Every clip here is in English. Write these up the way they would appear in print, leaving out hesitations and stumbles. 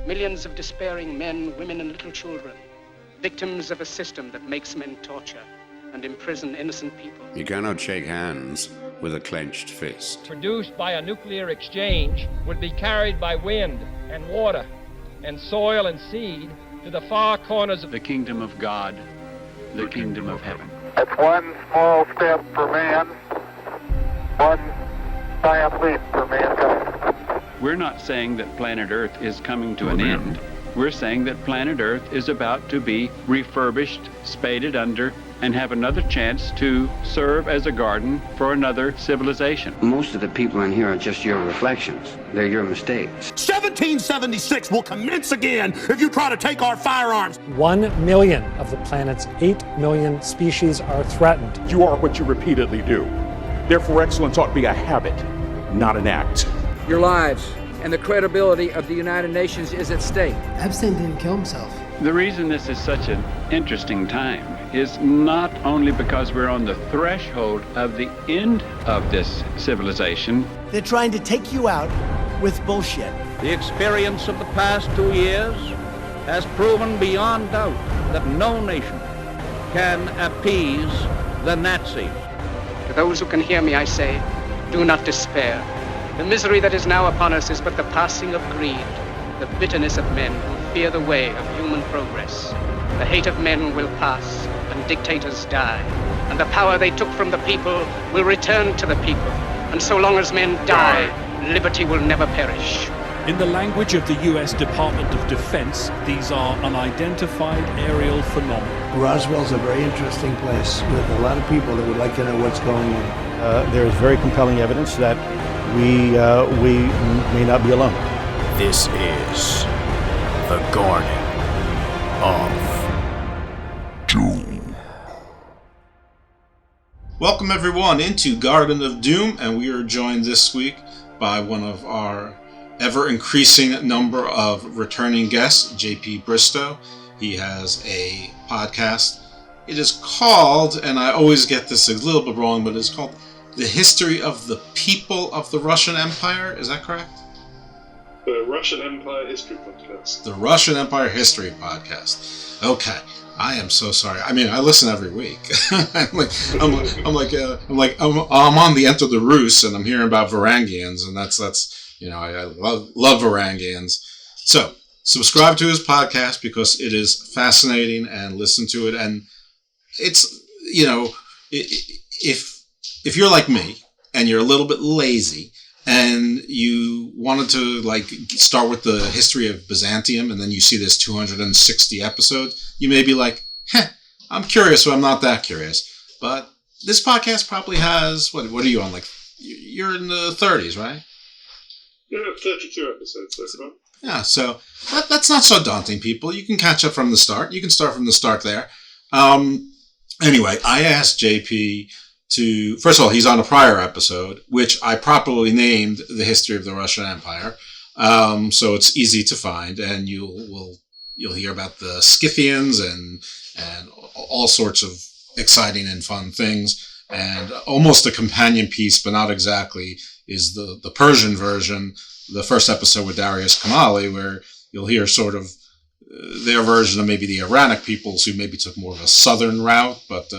Millions of despairing men, women, and little children, victims of a system that makes men torture and imprison innocent people. You cannot shake hands with a clenched fist. Produced by a nuclear exchange would be carried by wind and water and soil and seed to the far corners of the kingdom of God, the kingdom of heaven. It's one small step for man, one giant leap for mankind. We're not saying that planet Earth is coming to an end. We're saying that planet Earth is about to be refurbished, spaded under, and have another chance to serve as a garden for another civilization. Most of the people in here are just your reflections. They're your mistakes. 1776 will commence again if you try to take our firearms. 1 million of the planet's 8 million species are threatened. You are what you repeatedly do. Therefore, excellence ought to be a habit, not an act. Your lives and the credibility of the United Nations is at stake. Epstein didn't kill himself. The reason this is such an interesting time is not only because we're on the threshold of the end of this civilization. They're trying to take you out with bullshit. The experience of the past 2 years has proven beyond doubt that no nation can appease the Nazis. To those who can hear me, I say, do not despair. The misery that is now upon us is but the passing of greed, the bitterness of men who fear the way of human progress. The hate of men will pass, and dictators die, and the power they took from the people will return to the people. And so long as men die, liberty will never perish. In the language of the U.S. Department of Defense, these are unidentified aerial phenomena. Roswell's a very interesting place with a lot of people that would like to know what's going on. There is very compelling evidence that we may not be alone. This is the Garden of Doom. Welcome everyone into Garden of Doom, and we are joined this week by one of our ever-increasing number of returning guests, JP Bristow. He has a podcast. It is called, and I always get this a little bit wrong, but it's called The History of the People of the Russian Empire. Is that correct? The Russian Empire History Podcast. The Russian Empire History Podcast. Okay. I am so sorry. I mean, I listen every week. I'm on the Enter the Rus, and I'm hearing about Varangians, and that's you know, I love Varangians. So subscribe to his podcast because it is fascinating, and listen to it. And it's, you know, if you're like me and you're a little bit lazy and you wanted to like start with the history of Byzantium, and then you see this 260 episodes, you may be like, I'm curious, but I'm not that curious. But this podcast probably has, what are you on? Like, you're in the 30s, right? Yeah, 32 episodes so far. Yeah, so that's not so daunting, people. You can catch up from the start. You can start from the start there. Anyway, I asked JP to, first of all, he's on a prior episode, which I properly named The History of the Russian Empire. So it's easy to find, and you'll hear about the Scythians and all sorts of exciting and fun things. And almost a companion piece, but not exactly, is the Persian version, the first episode with Darius Kamali, where you'll hear sort of their version of maybe the Iranic peoples who maybe took more of a southern route, but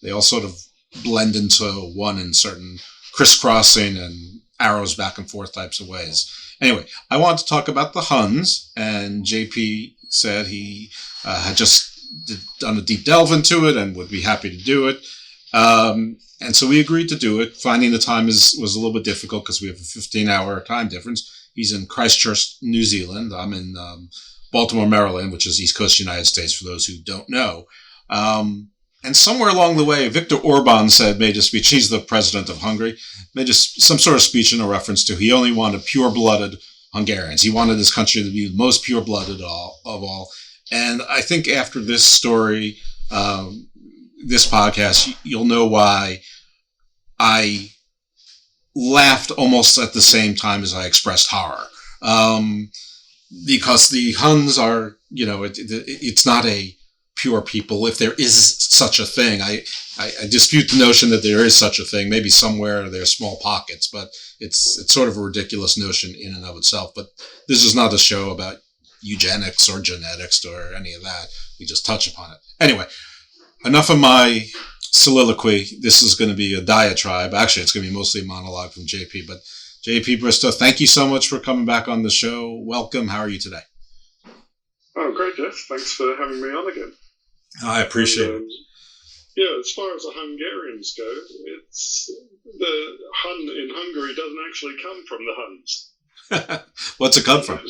they all sort of blend into one in certain crisscrossing and arrows back and forth types of ways. Anyway, I want to talk about the Huns, and JP said he had just done a deep delve into it and would be happy to do it. And so we agreed to do it. Finding the time was a little bit difficult because we have a 15-hour time difference. He's in Christchurch, New Zealand. I'm in Baltimore, Maryland, which is East Coast United States for those who don't know. And somewhere along the way, Viktor Orban made a speech. He's the president of Hungary. Made some sort of speech in a reference to he only wanted pure-blooded Hungarians. He wanted this country to be the most pure-blooded of all. And I think after this story, this podcast, you'll know why I laughed almost at the same time as I expressed horror. Because the Huns are, you know, it's not a pure people, if there is such a thing. I dispute the notion that there is such a thing. Maybe somewhere there are small pockets, but it's sort of a ridiculous notion in and of itself. But this is not a show about eugenics or genetics or any of that. We just touch upon it. Anyway, enough of my soliloquy. This is going to be a diatribe. Actually, it's going to be mostly a monologue from JP. But JP Bristow, thank you so much for coming back on the show. Welcome. How are you today? Oh, great, Jeff. Thanks for having me on again. I appreciate it. Yeah, as far as the Hungarians go, it's the Hun in Hungary doesn't actually come from the Huns. What's it come from?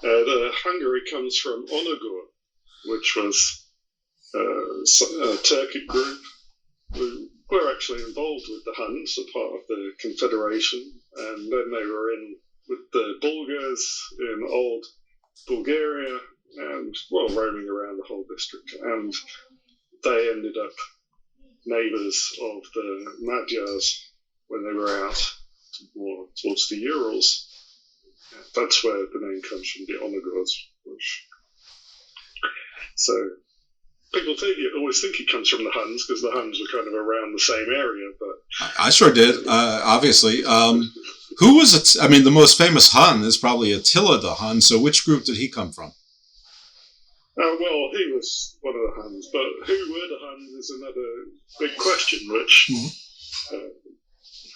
The Hungary comes from Onogur, which was a Turkic group who were actually involved with the Huns, a part of the Confederation, and then they were in with the Bulgars in old Bulgaria and, well, roaming around the whole district. And they ended up neighbours of the Magyars when they were out more towards the Urals. That's where the name comes from, the Onogors. So people always think it comes from the Huns because the Huns were kind of around the same area. But I sure did, obviously. Who was it? I mean, the most famous Hun is probably Attila the Hun. So which group did he come from? Well, he was one of the Huns, but who were the Huns is another big question, which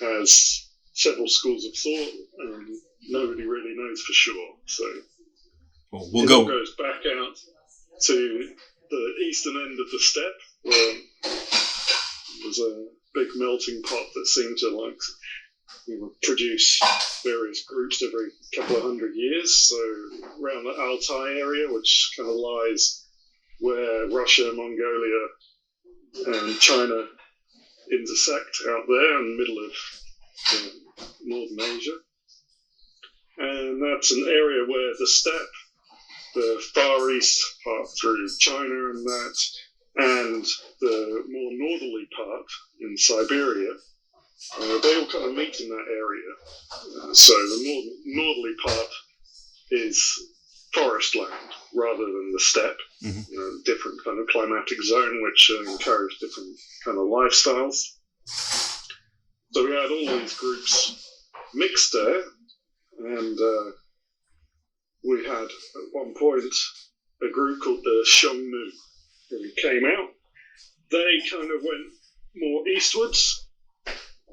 has several schools of thought, and nobody really knows for sure. So it all goes back out to the eastern end of the steppe, where there was a big melting pot that seemed to produce various groups every couple of hundred years. So around the Altai area, which kind of lies where Russia, Mongolia, and China intersect out there in the middle of northern Asia. And that's an area where the steppe, the Far East part through China and that, and the more northerly part in Siberia, they all kind of meet in that area. So the northerly part is forest land rather than the steppe, different kind of climatic zone which encourage different kind of lifestyles. So we had all these groups mixed there, and we had at one point a group called the Xiongnu who came out. They kind of went more eastwards,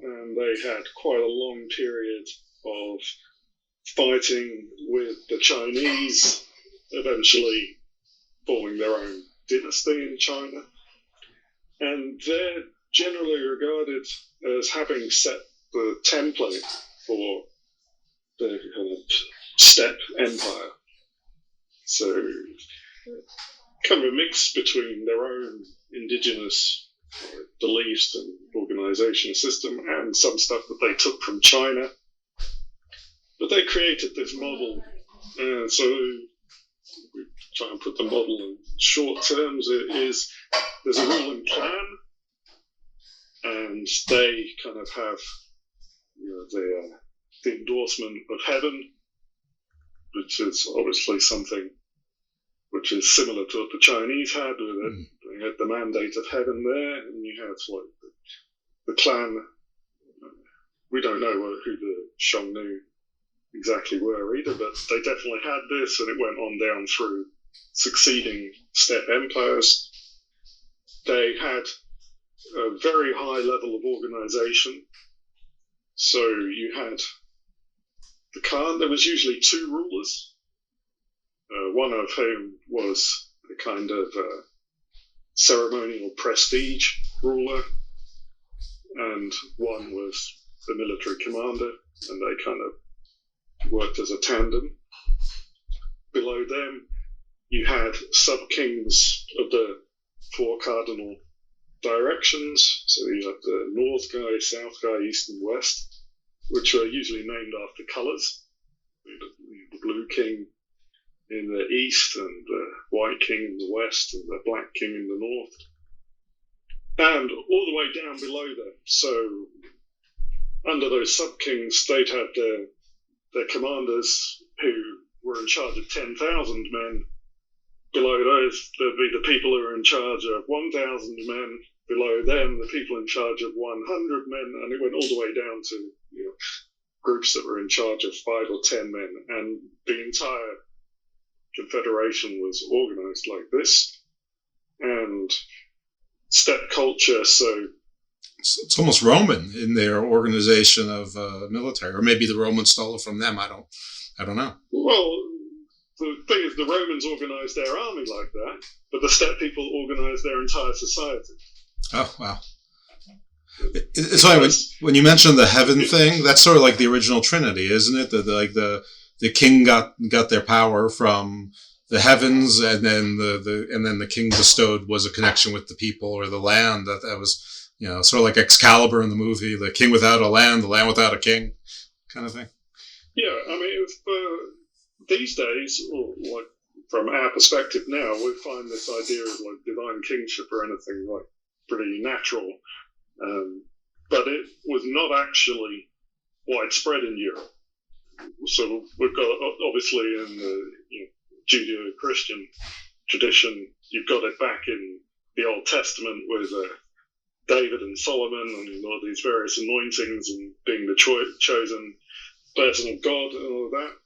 and they had quite a long period of fighting with the Chinese, eventually forming their own dynasty in China. And they're generally regarded as having set the template for the kind of steppe empire. So kind of a mix between their own indigenous beliefs and organization system and some stuff that they took from China. But they created this model, so we try and put the model in short terms. There's a ruling clan, and they kind of have the endorsement of heaven, which is obviously something which is similar to what the Chinese had. They had the mandate of heaven there, and you have the clan. We don't know who the Xiongnu exactly were either, but they definitely had this, and it went on down through succeeding steppe empires. They had a very high level of organization. So you had the Khan. There was usually two rulers, one of whom was a kind of ceremonial prestige ruler, and one was the military commander, and they kind of worked as a tandem. Below them, you had sub-kings of the four cardinal directions. So you have the north guy, south guy, east and west, which are usually named after colours. The blue king in the east, and the white king in the west, and the black king in the north. And all the way down below them, so under those sub-kings, they'd have their commanders who were in charge of 10,000 men. Below those, there'd be the people who were in charge of 1,000 men. Below them, the people in charge of 100 men, and it went all the way down to groups that were in charge of 5 or 10 men. And the entire confederation was organized like this, and steppe culture, so it's almost Roman in their organization of military, or maybe the Romans stole it from them. I don't know. Well, the thing is, the Romans organized their army like that, but the steppe people organized their entire society. Oh, wow. It's funny, when you mention the heaven thing, that's sort of like the original Trinity, isn't it? The king got their power from the heavens, and then the king bestowed was a connection with the people or the land. That was, sort of like Excalibur in the movie, the king without a land, the land without a king, kind of thing. Yeah, I mean, these days, or like from our perspective now, we find this idea of like divine kingship or anything like pretty natural. But it was not actually widespread in Europe. So we've got, obviously, in the Judeo-Christian tradition, you've got it back in the Old Testament with David and Solomon and all these various anointings and being the chosen person of God and all of that.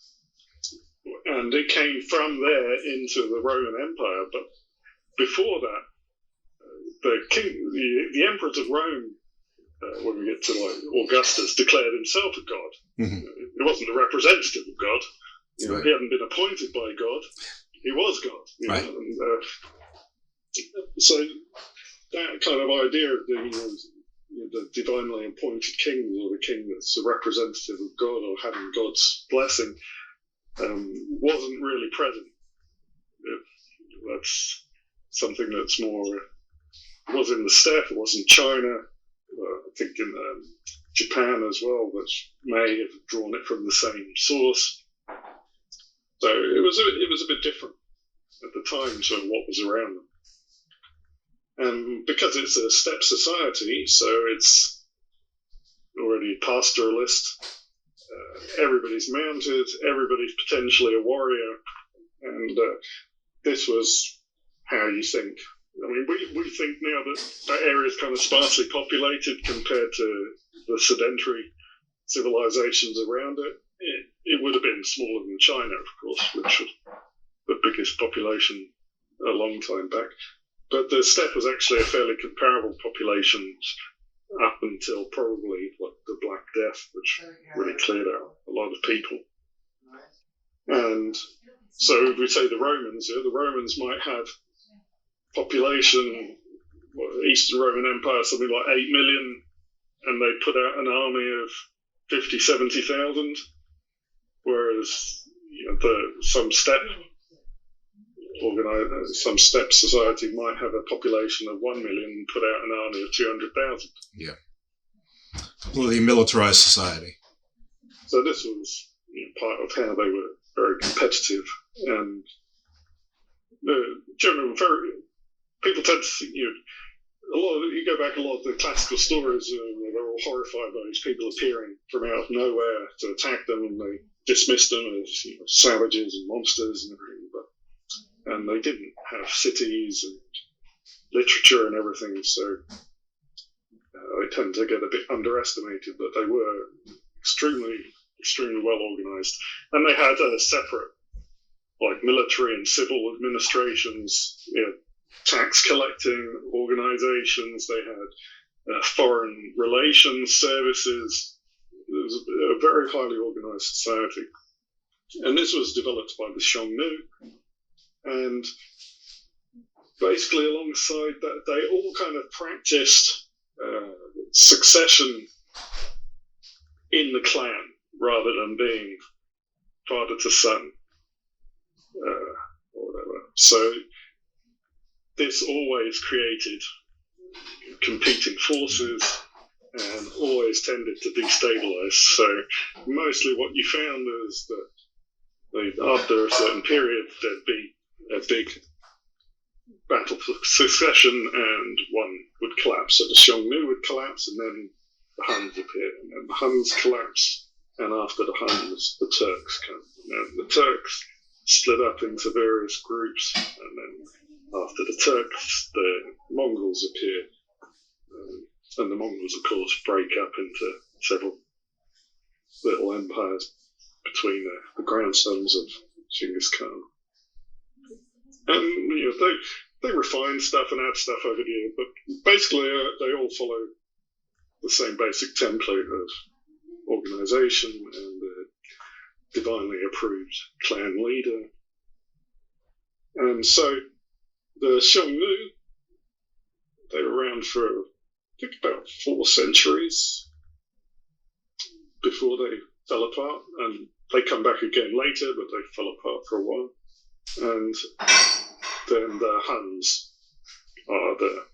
And it came from there into the Roman Empire. But before that, the emperors of Rome, when we get to like Augustus, declared himself a god. Mm-hmm. He wasn't a representative of God. Right. He hadn't been appointed by God. He was God. Right. And, so that kind of idea of the divinely appointed king, or the king that's a representative of God or having God's blessing, wasn't really present. That's something that's more. It was in the steppe, it was in China, I think in Japan as well, which may have drawn it from the same source. So it was a bit different at the time to what was around them. And because it's a steppe society, so it's already pastoralist, everybody's mounted, everybody's potentially a warrior, and this was how you think. I mean, we think now that area is kind of sparsely populated compared to the sedentary civilizations around it. It would have been smaller than China, of course, which was the biggest population a long time back. But the steppe was actually a fairly comparable population up until probably the Black Death, which really cleared out a lot of people. And so if we say the Romans might have population, Eastern Roman Empire, something like 8 million, and they put out an army of 50, 70,000, whereas some steppe society might have a population of 1 million and put out an army of 200,000. Yeah. Completely militarized society. So this was part of how they were very competitive, and generally people tend to think, you go back a lot of the classical stories, they're all horrified by these people appearing from out of nowhere to attack them, and they dismiss them as savages and monsters and everything. And they didn't have cities and literature and everything, so they tend to get a bit underestimated, but they were extremely, extremely well organized. And they had a separate, military and civil administrations, tax collecting organizations. They had foreign relations services. It was a very highly organized society. And this was developed by the Xiongnu. And basically alongside that, they all kind of practiced succession in the clan rather than being father to son or whatever. So this always created competing forces and always tended to destabilize. So mostly what you found is that after a certain period, there'd be a big battle for succession and one would collapse. So the Xiongnu would collapse and then the Huns appear, and then the Huns collapse, and after the Huns, the Turks come. And the Turks split up into various groups, and then after the Turks, the Mongols appear. And the Mongols, of course, break up into several little empires between the grandsons of Genghis Khan. And they refine stuff and add stuff over the year, but basically they all follow the same basic template of organization and a divinely approved clan leader. And so the Xiongnu, they were around for, I think, about 4 centuries before they fell apart, and they come back again later, but they fell apart for a while. And then the Huns are the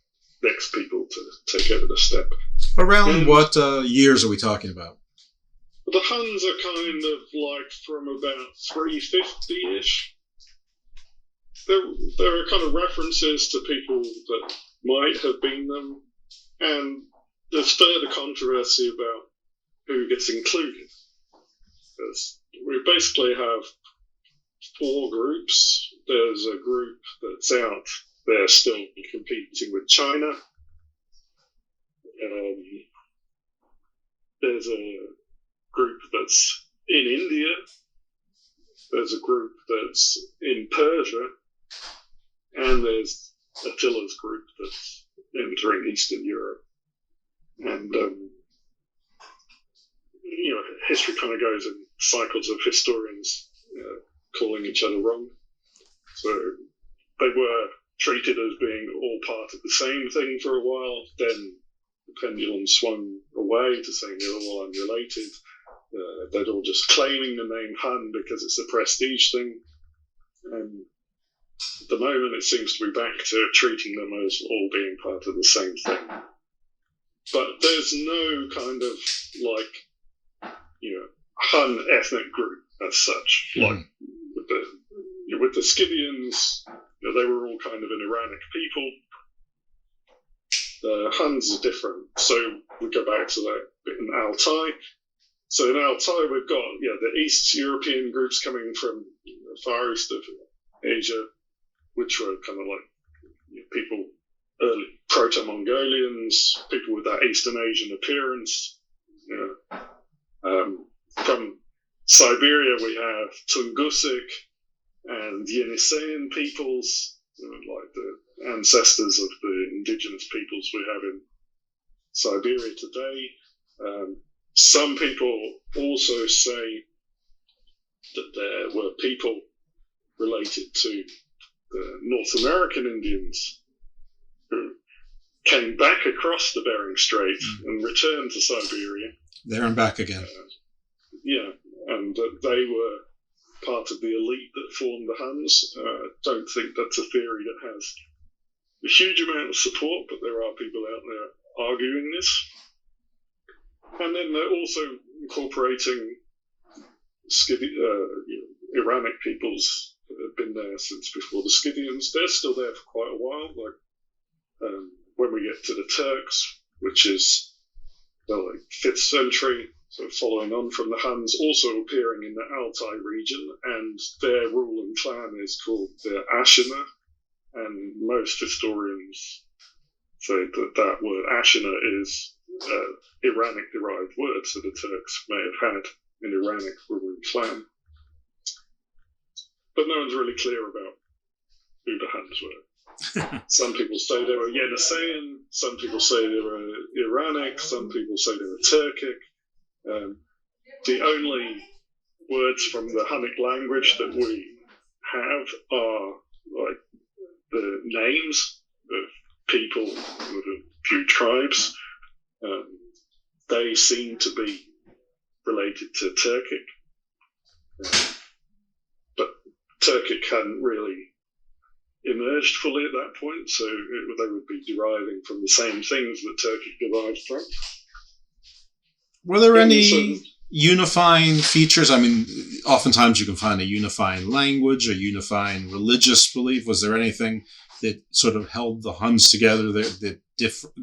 next people to take over the steppe. Around what years are we talking about? The Huns are kind of like from about 350-ish. There are kind of references to people that might have been them, and there's further controversy about who gets included. Because we basically have 4 groups. There's a group that's out there still competing with China. There's a group that's in India. There's a group that's in Persia. And there's Attila's group that's entering Eastern Europe. And, history kind of goes in cycles of historians calling each other wrong. So they were treated as being all part of the same thing for a while. Then the pendulum swung away to saying they're all unrelated. They're all just claiming the name Hun because it's a prestige thing. And at the moment, it seems to be back to treating them as all being part of the same thing. But there's no kind of Hun ethnic group as such. Like with the Scythians, they were all kind of an Iranic people. The Huns are different. So we go back to that bit in Altai. So in Altai, we've got the East European groups coming from the far east of Asia, which were kind of like people, early Proto-Mongolians, people with that Eastern Asian appearance. From Siberia, we have Tungusic and Yeniseian peoples, like the ancestors of the indigenous peoples we have in Siberia today. Some people also say that there were people related to the North American Indians who came back across the Bering Strait and returned to Siberia. There and back again. And they were part of the elite that formed the Huns. Don't think that's a theory that has a huge amount of support, but there are people out there arguing this. And then they're also incorporating Iranic peoples that have been there since before the Scythians. They're still there for quite a while. When we get to the Turks, which is the 5th century, so following on from the Huns, also appearing in the Altai region, and their ruling clan is called the Ashina, and most historians say that word Ashina is Iranic-derived word, so the Turks may have had an Iranic ruling clan. But no one's really clear about who the Huns were. Some people say they were Yeniseian, some people say they were Iranic, some people say they were Turkic. The only words from the Hunic language that we have are like the names of people with a few tribes. They seem to be related to Turkic. But Turkic hadn't really emerged fully at that point, so they would be deriving from the same things that Turkic derived from. Were there any unifying features? I mean, oftentimes you can find a unifying language, a unifying religious belief. Was there anything that sort of held the Huns together that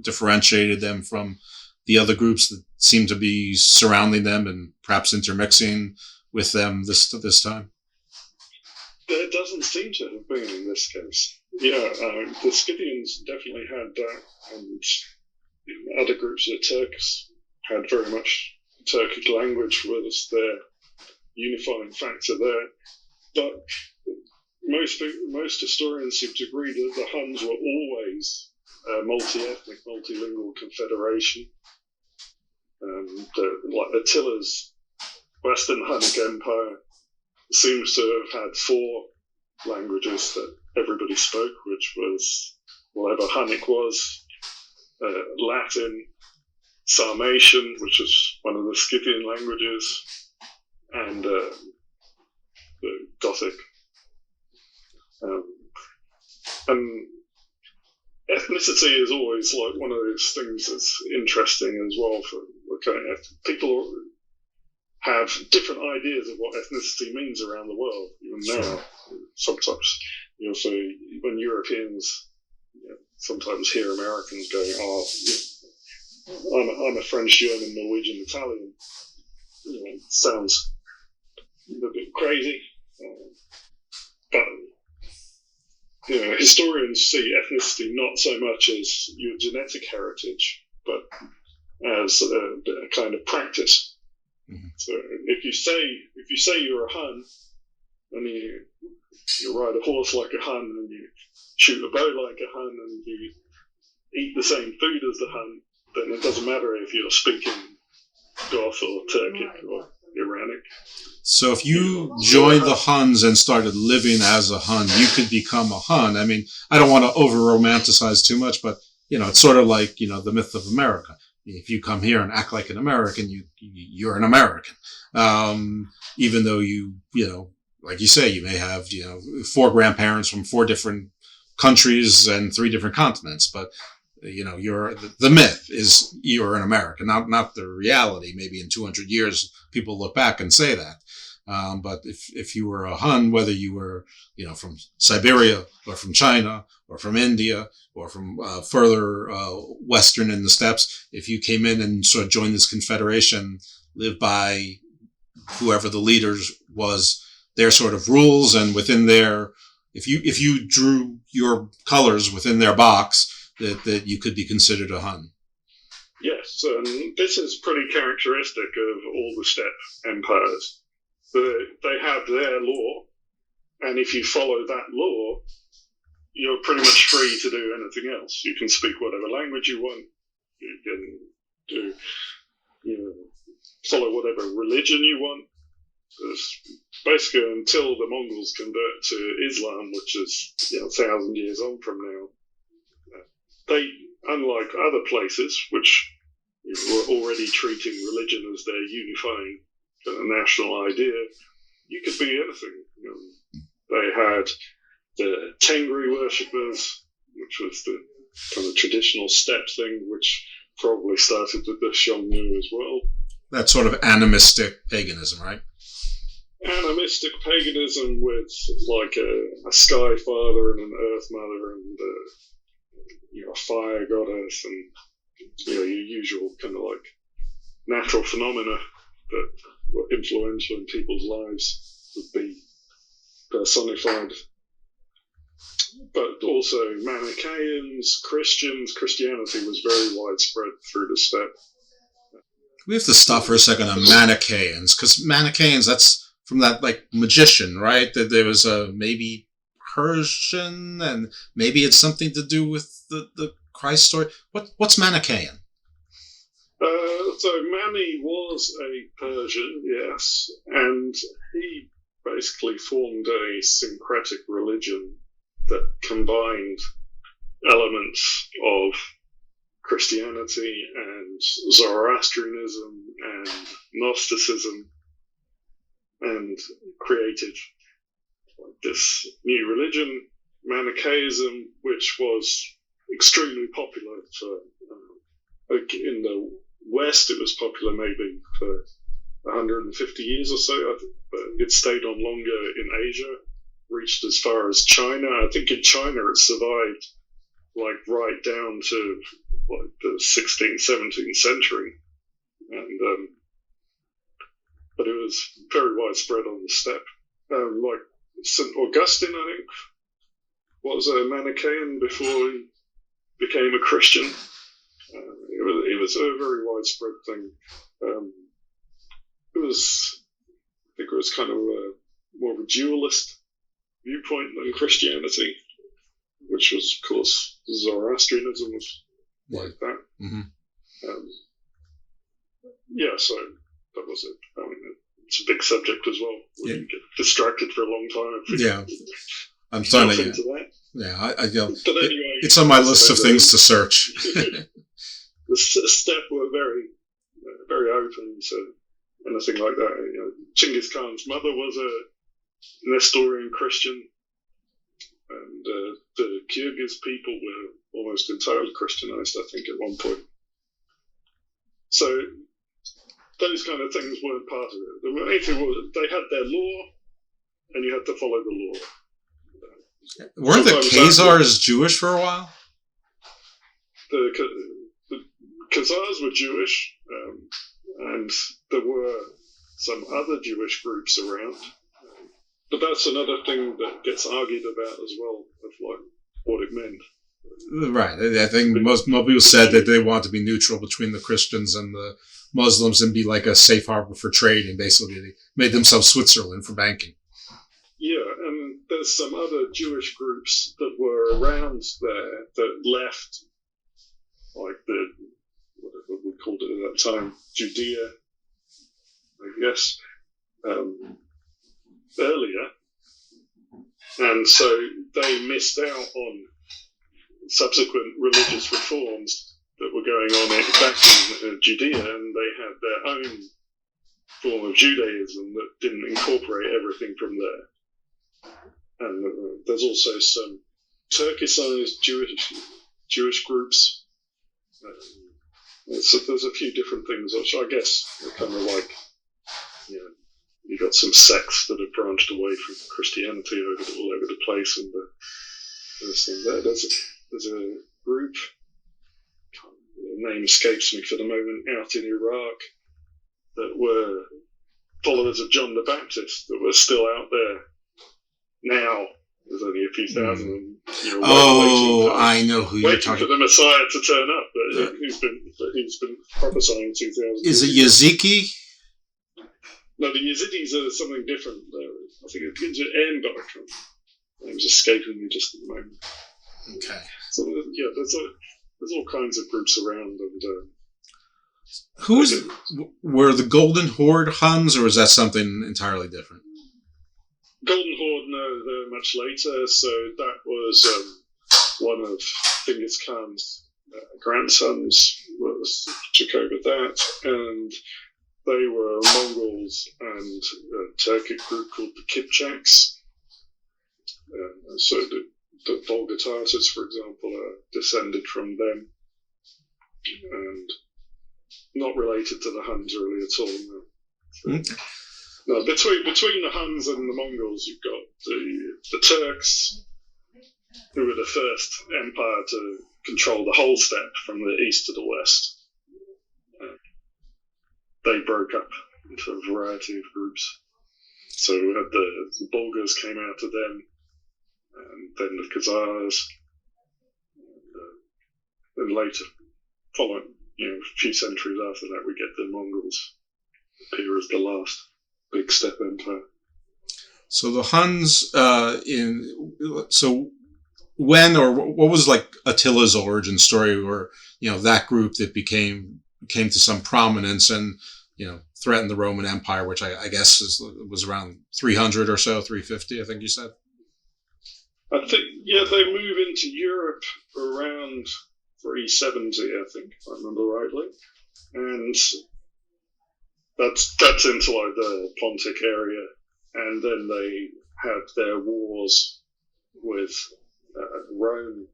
differentiated them from the other groups that seemed to be surrounding them and perhaps intermixing with them this time? There doesn't seem to have been in this case. The Scythians definitely had that, and other groups of Turks had very much Turkic language was their unifying factor there. But, most historians seem to agree that the Huns were always a multi-ethnic, multilingual confederation. Like Attila's Western Hunic Empire seems to have had 4 languages that everybody spoke, which was whatever Hunic was, Latin, Sarmatian, which was one of the Scythian languages, and the Gothic. And ethnicity is always like one of those things that's interesting as well for looking at. People have different ideas of what ethnicity means around the world. Even now, sometimes you'll see when Europeans sometimes hear Americans going, "Oh, I'm a French, German, Norwegian, Italian." It sounds a bit crazy, but historians see ethnicity not so much as your genetic heritage, but as a kind of practice. Mm-hmm. So if you say you're a Hun, and you ride a horse like a Hun, and you shoot a bow like a Hun, and you eat the same food as the Hun, then it doesn't matter if you're speaking Goth or Turkic or Iranic. So if you joined the Huns and started living as a Hun, you could become a Hun. I mean, I don't want to over-romanticize too much, but, it's sort of like, the myth of America. If you come here and act like an American, you're an American. Even though like you say, you may have, 4 grandparents from 4 different countries and 3 different continents, but the myth is you're an American, not the reality. Maybe in 200 years, people look back and say that. But if you were a Hun, whether you were, from Siberia or from China or from India or from further western in the steppes, if you came in and sort of joined this confederation, lived by whoever the leaders was, their sort of rules, and within their, if you drew your colors within their box, that you could be considered a Hun. Yes, and this is pretty characteristic of all the steppe empires. They have their law, and if you follow that law, you're pretty much free to do anything else. You can speak whatever language you want. You can follow whatever religion you want. Basically, until the Mongols convert to Islam, which is 1,000 years on from now, they, unlike other places, which were already treating religion as their unifying national idea, you could be anything. They had the Tengri worshippers, which was the kind of traditional steppe thing, which probably started with the Xiongnu as well. That sort of animistic paganism, right? Animistic paganism with like a sky father and an earth mother and a fire goddess and your usual kind of like natural phenomena that were influential in people's lives would be personified. But also Manichaeans, Christians. Christianity was very widespread through the steppe. We have to stop for a second on Manichaeans, because Manichaeans, that's from that like magician, right? That there was a maybe Persian, and maybe it's something to do with the Christ story. What's Manichaean? So Mani was a Persian, yes, and he basically formed a syncretic religion that combined elements of Christianity and Zoroastrianism and Gnosticism, and created this new religion, Manichaeism, which was extremely popular for, in the West it was popular maybe for 150 years or so, but it stayed on longer in Asia, reached as far as China. I think in China it survived like right down to like the 16th, 17th century, and but it was very widespread on the steppe. Like St. Augustine, I think, was a Manichaean before he became a Christian. It was a very widespread thing. I think it was kind of more of a dualist viewpoint than Christianity, which was, of course, Zoroastrianism was like that. Mm-hmm. So that was it. I mean, it's a big subject as well. We can get distracted for a long time. I'm starting to. But anyway, it's on my list of things to search. The steppe were very, very open to anything like that. Genghis Khan's mother was a Nestorian Christian, and the Kyrgyz people were almost entirely Christianized, I think, at one point. So those kind of things weren't part of it. The main thing was they had their law, and you had to follow the law. Weren't the Khazars Jewish for a while? The Khazars were Jewish, and there were some other Jewish groups around. But that's another thing that gets argued about as well, of what it meant. Right. I think most people said that they want to be neutral between the Christians and the Muslims and be like a safe harbor for trade, and basically they made themselves Switzerland for banking. Yeah, and there's some other Jewish groups that were around there that left, like what we called it at that time, Judea, I guess, earlier. And so they missed out on subsequent religious reforms that were going on back in Judea, and they had their own form of Judaism that didn't incorporate everything from there. And there's also some Turkicized Jewish groups. So there's a few different things, which I guess are kind of like, you got some sects that have branched away from Christianity all over the place, and there's a group, the name escapes me for the moment, out in Iraq that were followers of John the Baptist that were still out there now. There's only a few thousand. I know who you're talking about. Waiting for the Messiah to turn up, but he's been prophesying 2,000 Is it Yaziki? No, the Yazidis are something different. I think it begins with N, but it was escaping me just at the moment. Okay. So there's all kinds of groups around, and were the Golden Horde Huns, or is that something entirely different? Golden Horde, no, they're much later. So that was one of Genghis Khan's grandsons took over that, and they were Mongols and a Turkic group called the Kipchaks. So the Volga Tatars, for example, are descended from them, and not related to the Huns really at all. No. No, between the Huns and the Mongols, you've got the Turks, who were the first empire to control the whole steppe from the east to the west. They broke up into a variety of groups. So we had the Bulgars came out to them, and then the Khazars, and later, following a few centuries after that, we get the Mongols appear as the last big steppe empire. So the Huns, what was like Attila's origin story, or that group that came to some prominence and threatened the Roman Empire, which I guess was around 300 or so, 350, I think you said. I think they move into Europe around 370, I think, if I remember rightly, and that's into like the Pontic area, and then they had their wars with Rome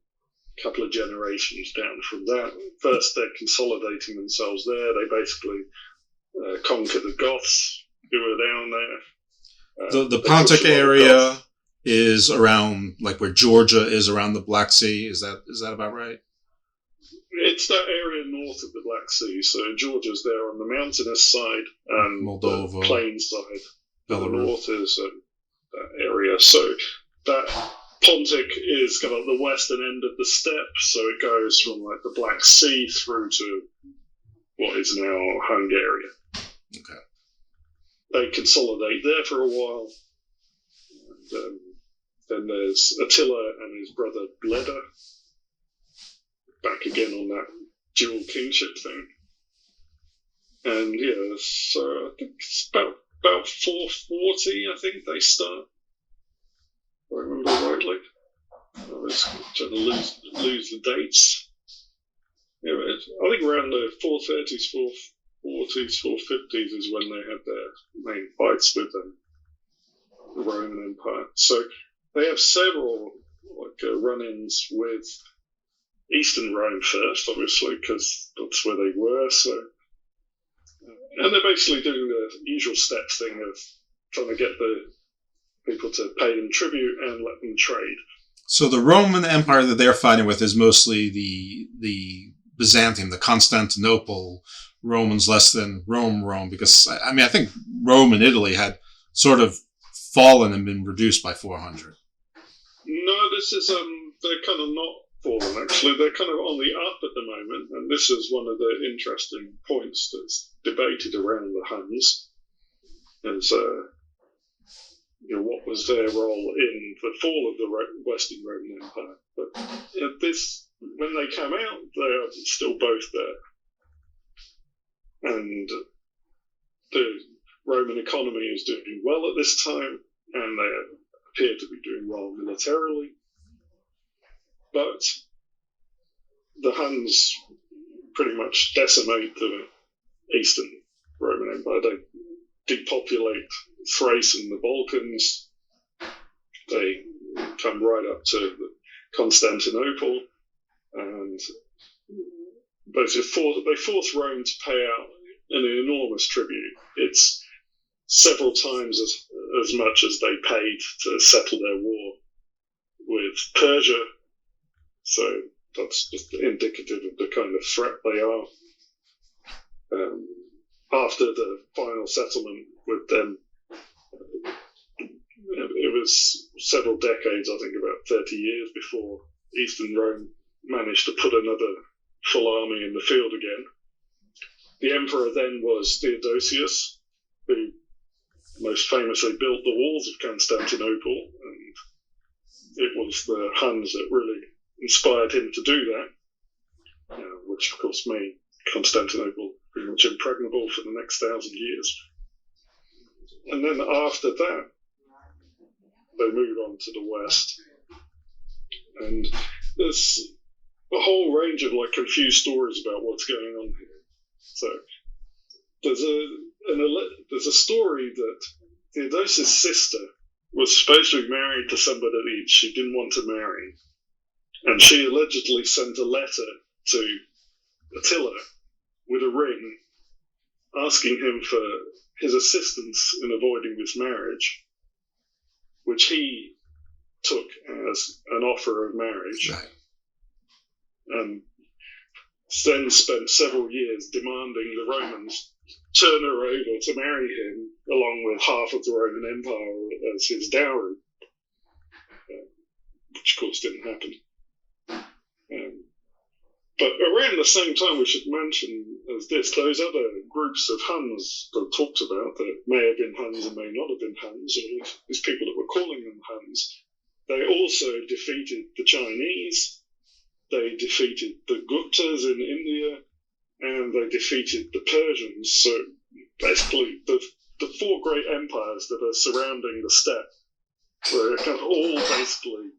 a couple of generations down from that. First, they're consolidating themselves there. They basically conquer the Goths who were down there. The Pontic area is around like where Georgia is around the Black Sea. Is that about right? It's that area north of the Black Sea. So Georgia's there on the mountainous side, and Moldova, the plain side. Belarus. The north is that area. So that Pontic is kind of the western end of the steppe. So it goes from like the Black Sea through to what is now Hungary. Okay. They consolidate there for a while. And, Then there's Attila and his brother Bleda, back again on that dual kingship thing. And yeah, so I think it's about 440, I think they start, if I remember rightly. I was trying to lose the dates. Yeah, I think around the 430s, 440s, 450s is when they had their main fights with the Roman Empire. So they have several run-ins with Eastern Rome first, obviously, because that's where they were. So, and they're basically doing the usual steps thing of trying to get the people to pay them tribute and let them trade. So the Roman Empire that they're fighting with is mostly the Byzantium, the Constantinople Romans, less than Rome, because I think Rome and Italy had sort of fallen and been reduced by 400. No, this is they're kind of not fallen, actually. They're kind of on the up at the moment, and this is one of the interesting points that's debated around the Huns, is what was their role in the fall of the Western Roman Empire. But when they come out, they are still both there. And the Roman economy is doing well at this time, and they appear to be doing well militarily. But the Huns pretty much decimate the Eastern Roman Empire. They depopulate Thrace and the Balkans. They come right up to Constantinople, and basically they force Rome to pay out an enormous tribute. It's several times as much as they paid to settle their war with Persia. So that's just indicative of the kind of threat they are. After the final settlement with them, it was several decades, I think about 30 years before Eastern Rome managed to put another full army in the field again. The emperor then was Theodosius, who most famously built the walls of Constantinople, and it was the Huns that really inspired him to do that, which of course made Constantinople pretty much impregnable for the next 1,000 years. And then after that, they moved on to the west. And there's a whole range of confused stories about what's going on here. So there's a story that Theodosius' sister was supposed to be married to somebody that she didn't want to marry. And she allegedly sent a letter to Attila with a ring asking him for his assistance in avoiding this marriage, which he took as an offer of marriage. Right. And then spent several years demanding the Romans turn her over to marry him, along with half of the Roman Empire as his dowry, which of course didn't happen. But around the same time, we should mention as this, those other groups of Huns that talked about that may have been Huns and may not have been Huns, or these people that were calling them Huns, they also defeated the Chinese, they defeated the Guptas in India, and they defeated the Persians. So basically, the four great empires that are surrounding the steppe were kind of all basically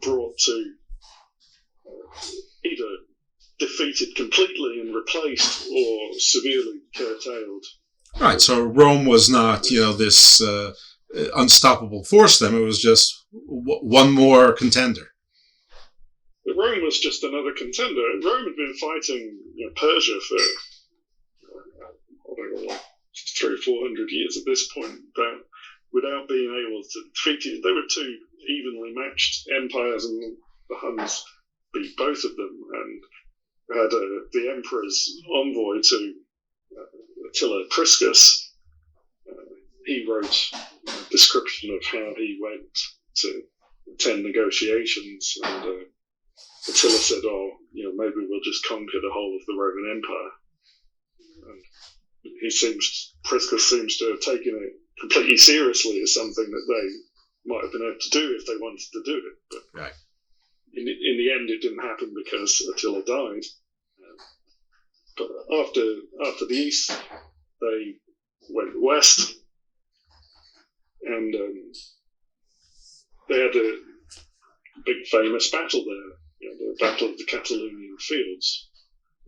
brought to either defeated completely and replaced or severely curtailed. Right, so Rome was not, this unstoppable force then. It was just one more contender. Rome was just another contender. Rome had been fighting Persia for 300 or 400 years at this point, without being able to defeat it. They were two evenly matched empires, and the Huns beat both of them, and had the emperor's envoy to Attila Priscus. He wrote a description of how he went to attend negotiations, and Attila said, maybe we'll just conquer the whole of the Roman Empire. And Priscus seems to have taken it completely seriously as something that they might have been able to do if they wanted to do it. But right. In the end, it didn't happen because Attila died. But after the East, they went west, and they had a big famous battle there, the Battle of the Catalonian Fields,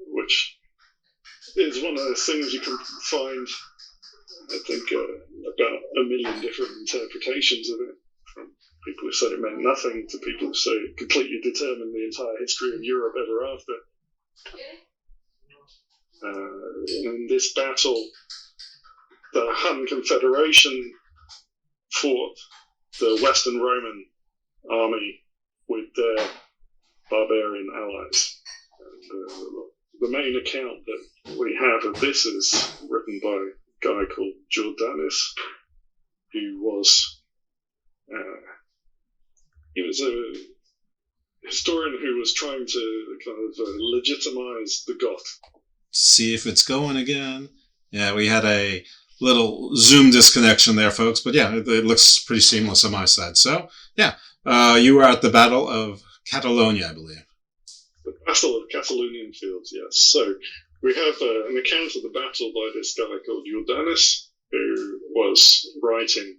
which is one of those things you can find, I think, about 1 million different interpretations of it, from people who say it meant nothing to people who say it completely determined the entire history of Europe ever after. In this battle, the Hun Confederation fought the Western Roman army with their barbarian allies. The main account that we have of this is written by a guy called Jordanus, who was he was a historian who was trying to kind of legitimize the Goth. See if it's going again. Yeah, we had a little Zoom disconnection there, folks, but yeah, it looks pretty seamless on my side. So, yeah, you were at the Battle of Catalonia, I believe. The Battle of Catalonian Fields, yes. So, we have an account of the battle by this guy called Jordanus, who was writing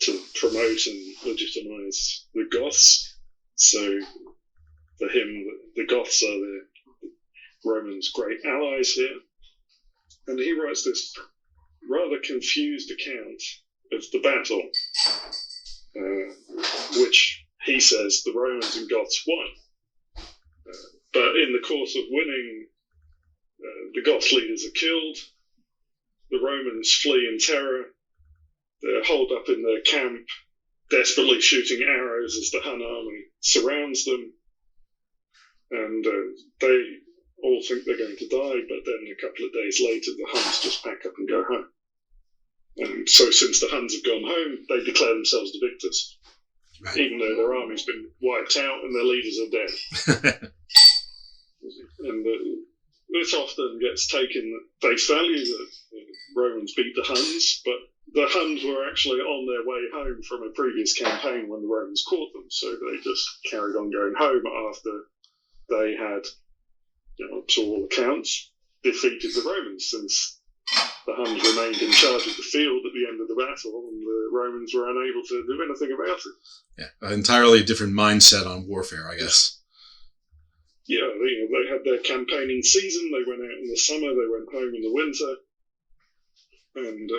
to promote and legitimize the Goths. So, for him, the Goths are the Romans' great allies here. And he writes this rather confused account of the battle, which he says the Romans and Goths won. But in the course of winning, the Goth leaders are killed, the Romans flee in terror, they're holed up in their camp, desperately shooting arrows as the Hun army surrounds them, and they all think they're going to die, but then a couple of days later the Huns just pack up and go home. And so since the Huns have gone home, they declare themselves the victors, right, even though their army's been wiped out and their leaders are dead. And this often gets taken at face value that the Romans beat the Huns, but the Huns were actually on their way home from a previous campaign when the Romans caught them, so they just carried on going home after they had, to all accounts, defeated the Romans, since the Huns remained in charge of the field at the end of the battle, and the Romans were unable to do anything about it. Yeah, an entirely different mindset on warfare, I guess. Yeah, they had their campaigning season, they went out in the summer, they went home in the winter, and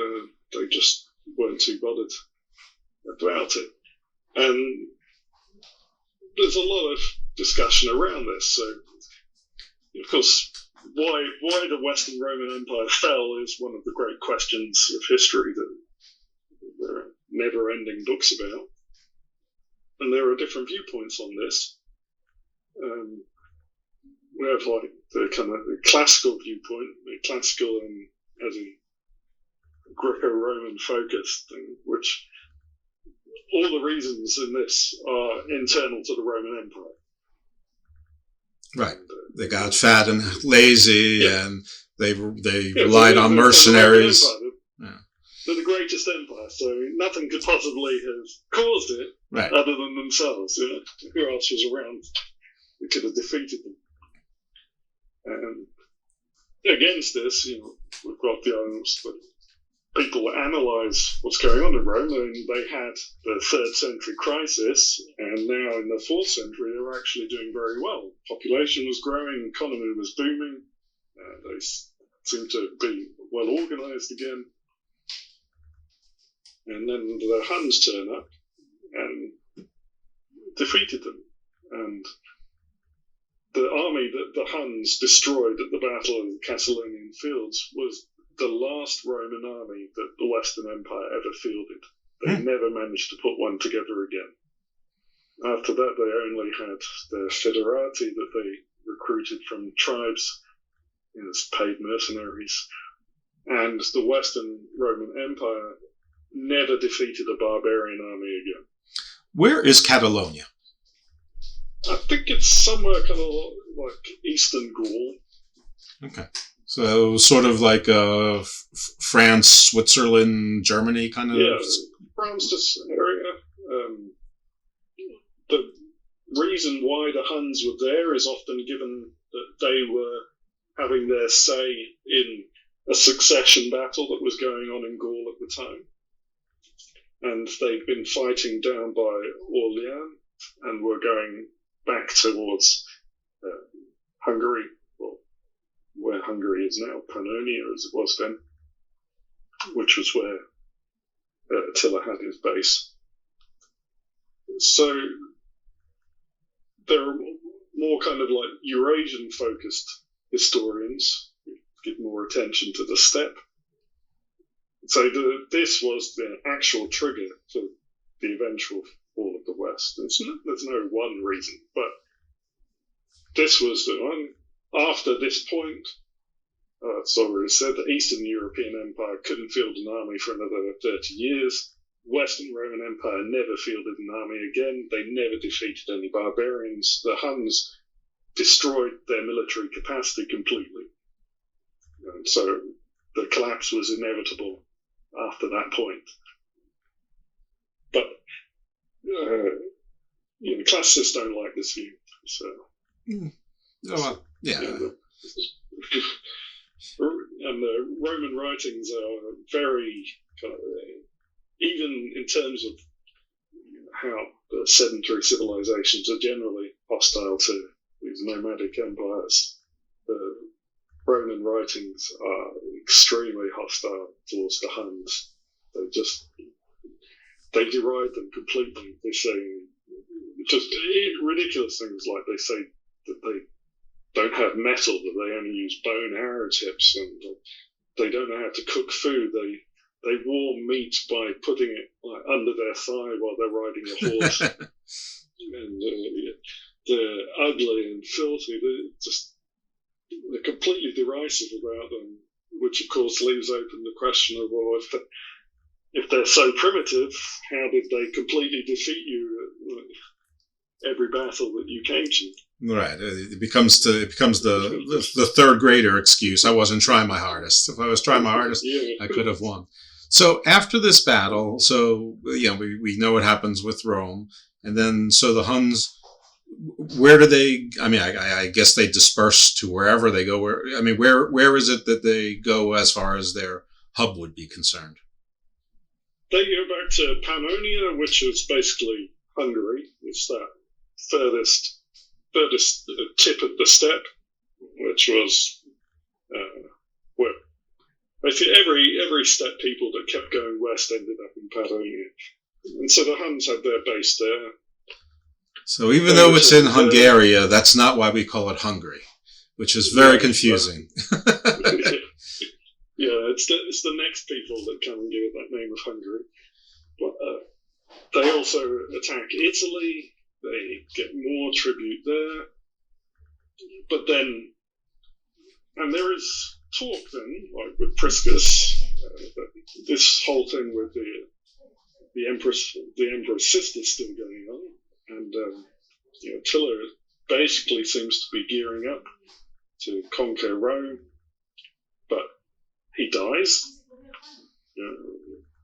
they just weren't too bothered about it. And there's a lot of discussion around this, so of course, why the Western Roman Empire fell is one of the great questions of history that there are never-ending books about. And there are different viewpoints on this. We have like the kind of the classical viewpoint, the classical as a Greco-Roman focused thing, which all the reasons in this are internal to the Roman Empire. Right. They got fat and lazy, and they relied on mercenaries. They're the greatest empire, so nothing could possibly have caused it, right, other than themselves. Who else was around who could have defeated them? And against this, we've got the arguments that people analyse what's going on in Rome, and they had the 3rd century crisis, and now in the 4th century they were actually doing very well. Population was growing, economy was booming, they seemed to be well organised again. And then the Huns turn up and defeated them. And the army that the Huns destroyed at the Battle of the Catalonian Fields was the last Roman army that the Western Empire ever fielded. They never managed to put one together again. After that, they only had their federati that they recruited from tribes as paid mercenaries. And the Western Roman Empire never defeated a barbarian army again. Where is Catalonia? I think it's somewhere kind of like Eastern Gaul. Okay. So sort of like France, Switzerland, Germany kind of Browns's area. The reason why the Huns were there is often given that they were having their say in a succession battle that was going on in Gaul at the time. And they'd been fighting down by Orléans and were going back towards Hungary, or where Hungary is now, Pannonia as it was then, which was where Attila had his base. So there are more kind of like Eurasian-focused historians who give more attention to the steppe. So this was the actual trigger for the eventual fall of the West. There's no one reason, but this was the one. After this point, it's already said, the Eastern European Empire couldn't field an army for another 30 years. Western Roman Empire never fielded an army again. They never defeated any barbarians. The Huns destroyed their military capacity completely. And so the collapse was inevitable after that point. But classicists don't like this view. So, yeah. And the Roman writings are very kind of, even in terms of how the sedentary civilizations are generally hostile to these nomadic empires, the Roman writings are extremely hostile towards the Huns. They deride them completely. They say just ridiculous things like they say that they don't have metal, that they only use bone arrow tips, and they don't know how to cook food. They warm meat by putting it like under their thigh while they're riding a horse. And they're ugly and filthy. They're completely derisive about them, which of course leaves open the question of, well, if they're so primitive, how did they completely defeat you at every battle that you came to? Right. It becomes the third grader excuse. I wasn't trying my hardest. If I was trying my hardest, I could have won. So after this battle, we know what happens with Rome, and then so the Huns, where do they? I mean, I guess they disperse to wherever they go. Where is it that they go as far as their hub would be concerned? They go back to Pannonia, which is basically Hungary. It's that furthest tip of the steppe, which was where basically every steppe people that kept going west ended up in Pannonia, and so the Huns had their base there. So even though it's in Hungary, that's not why we call it Hungary, which is very confusing. Yeah, it's the next people that come and give it that name of Hungary. But they also attack Italy. They get more tribute there. But then, and there is talk then, like with Priscus, that this whole thing with the empress sister still going on, and Attila basically seems to be gearing up to conquer Rome, but he dies,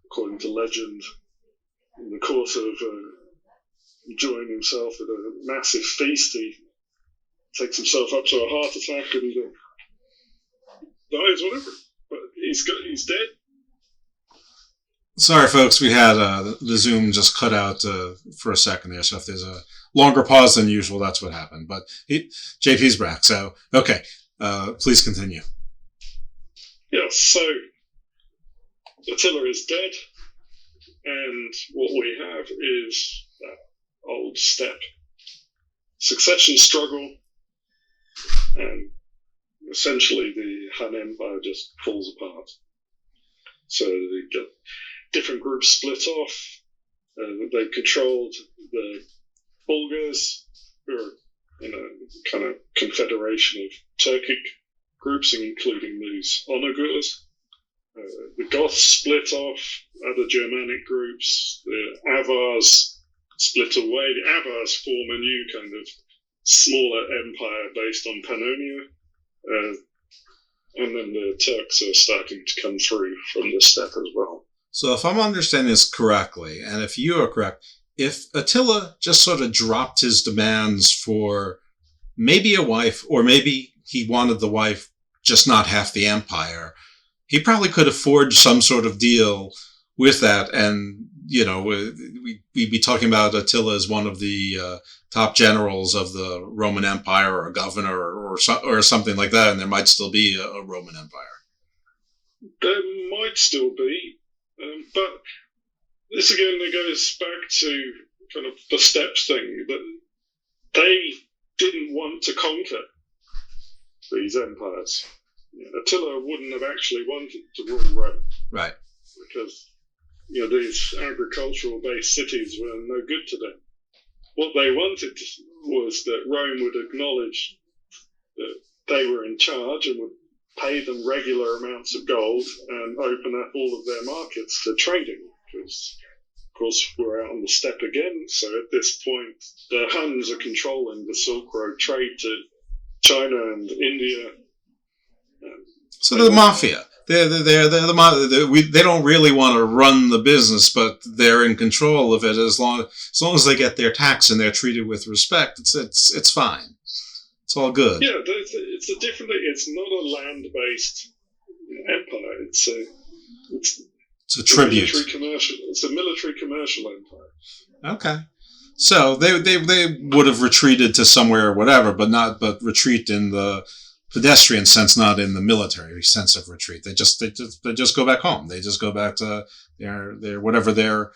according to legend, in the course of enjoying himself at a massive feast. He takes himself up to a heart attack and dies, whatever. But he's dead. Sorry, folks, we had the Zoom just cut out for a second there, so if there's a longer pause than usual, that's what happened. But JP's back, so okay, please continue. Yes, so Attila is dead, and what we have is that old steppe succession struggle, and essentially the Hun Empire just falls apart. So they get different groups split off. They controlled the Bulgars, who are in a kind of confederation of Turkic groups, including these Onagurs. The Goths split off, other Germanic groups. The Avars split away. The Avars form a new kind of smaller empire based on Pannonia. And then the Turks are starting to come through from the steppe as well. So if I'm understanding this correctly, and if you are correct, if Attila just sort of dropped his demands for maybe a wife, or maybe he wanted the wife just not half the empire, he probably could have forged some sort of deal with that. And, you know, we'd be talking about Attila as one of the top generals of the Roman Empire, or a governor, or something like that, and there might still be a Roman Empire. There might still be, but this again goes back to kind of the steppes thing, that they didn't want to conquer these empires. Attila wouldn't have actually wanted to rule Rome. Right. Because, these agricultural-based cities were no good to them. What they wanted was that Rome would acknowledge that they were in charge and would pay them regular amounts of gold and open up all of their markets to trading. Because, of course, we're out on the steppe again, so at this point, the Huns are controlling the Silk Road trade to China and India. So they're the mafia. They're the mafia. They don't really want to run the business, but they're in control of it as long as they get their tax and they're treated with respect. It's fine. It's all good. Yeah, it's a different. It's not a land-based empire. It's a tribute. It's a military commercial empire. Okay. So they would have retreated to somewhere or whatever, but retreat in the pedestrian sense, not in the military sense of retreat. They just go back home. They just go back to their whatever their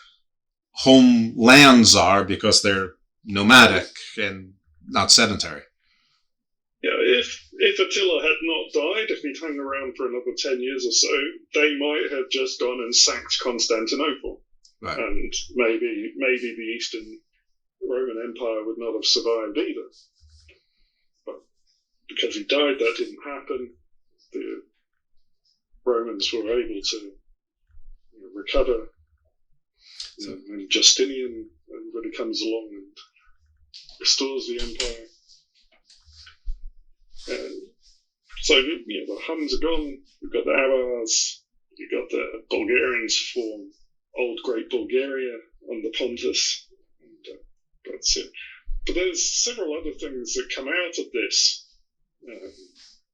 home lands are, because they're nomadic and not sedentary. Yeah, if Attila had not died, if he'd hung around for another 10 years or so, they might have just gone and sacked Constantinople. Right. And maybe the Eastern Roman Empire would not have survived either. But because he died, that didn't happen. The Romans were able to recover. And Justinian, everybody comes along and restores the empire. So, the Huns are gone. We've got the Avars. You've got the Bulgarians form Old Great Bulgaria under Pontus. And, that's it. But there's several other things that come out of this,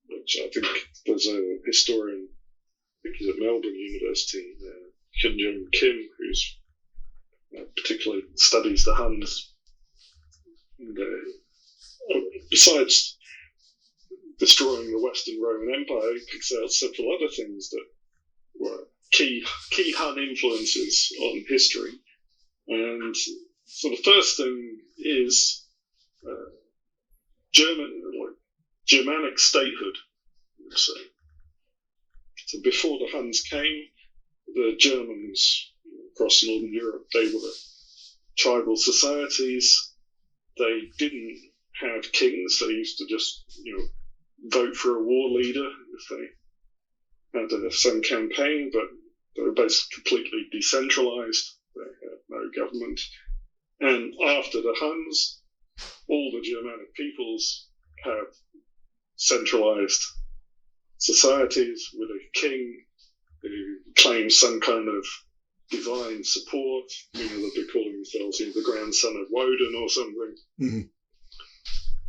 which I think there's a historian, I think he's at Melbourne University, Hyun-Jung Kim, who's particularly studies the Huns. And besides destroying the Western Roman Empire, he picks out several other things that were key Hun influences on history. And so the first thing is Germanic statehood. So before the Huns came, the Germans across Northern Europe, they were tribal societies. They didn't have kings. They used to just, vote for a war leader if they had some campaign, but they were basically completely decentralized. They had no government. And after the Huns, all the Germanic peoples have centralized societies with a king who claims some kind of divine support. They'll be calling themselves the grandson of Woden or something. Mm-hmm.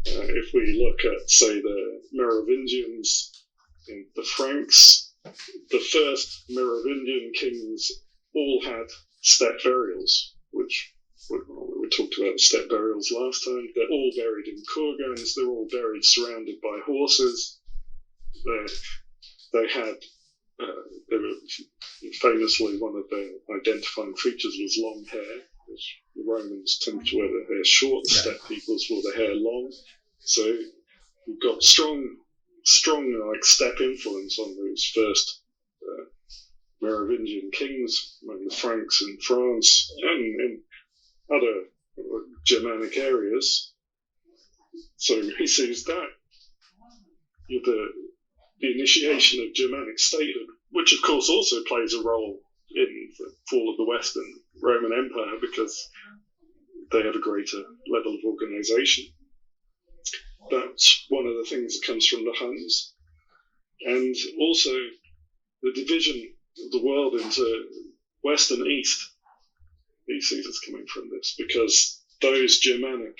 If we look at, say, the Merovingians, the Franks, the first Merovingian kings all had steppe burials, which we talked about steppe burials last time. They're all buried in kurgans. They're all buried surrounded by horses. They were famously, one of their identifying features was long hair, which the Romans tend to wear their hair short. The steppe peoples wore their hair long. So you've got strong steppe influence on those first Merovingian kings, among the Franks in France and in other Germanic areas. So he sees that the initiation of Germanic statehood, which of course also plays a role in the fall of the Western Roman Empire because they have a greater level of organization. That's one of the things that comes from the Huns. And also the division of the world into West and East, he sees as coming from this, because those Germanic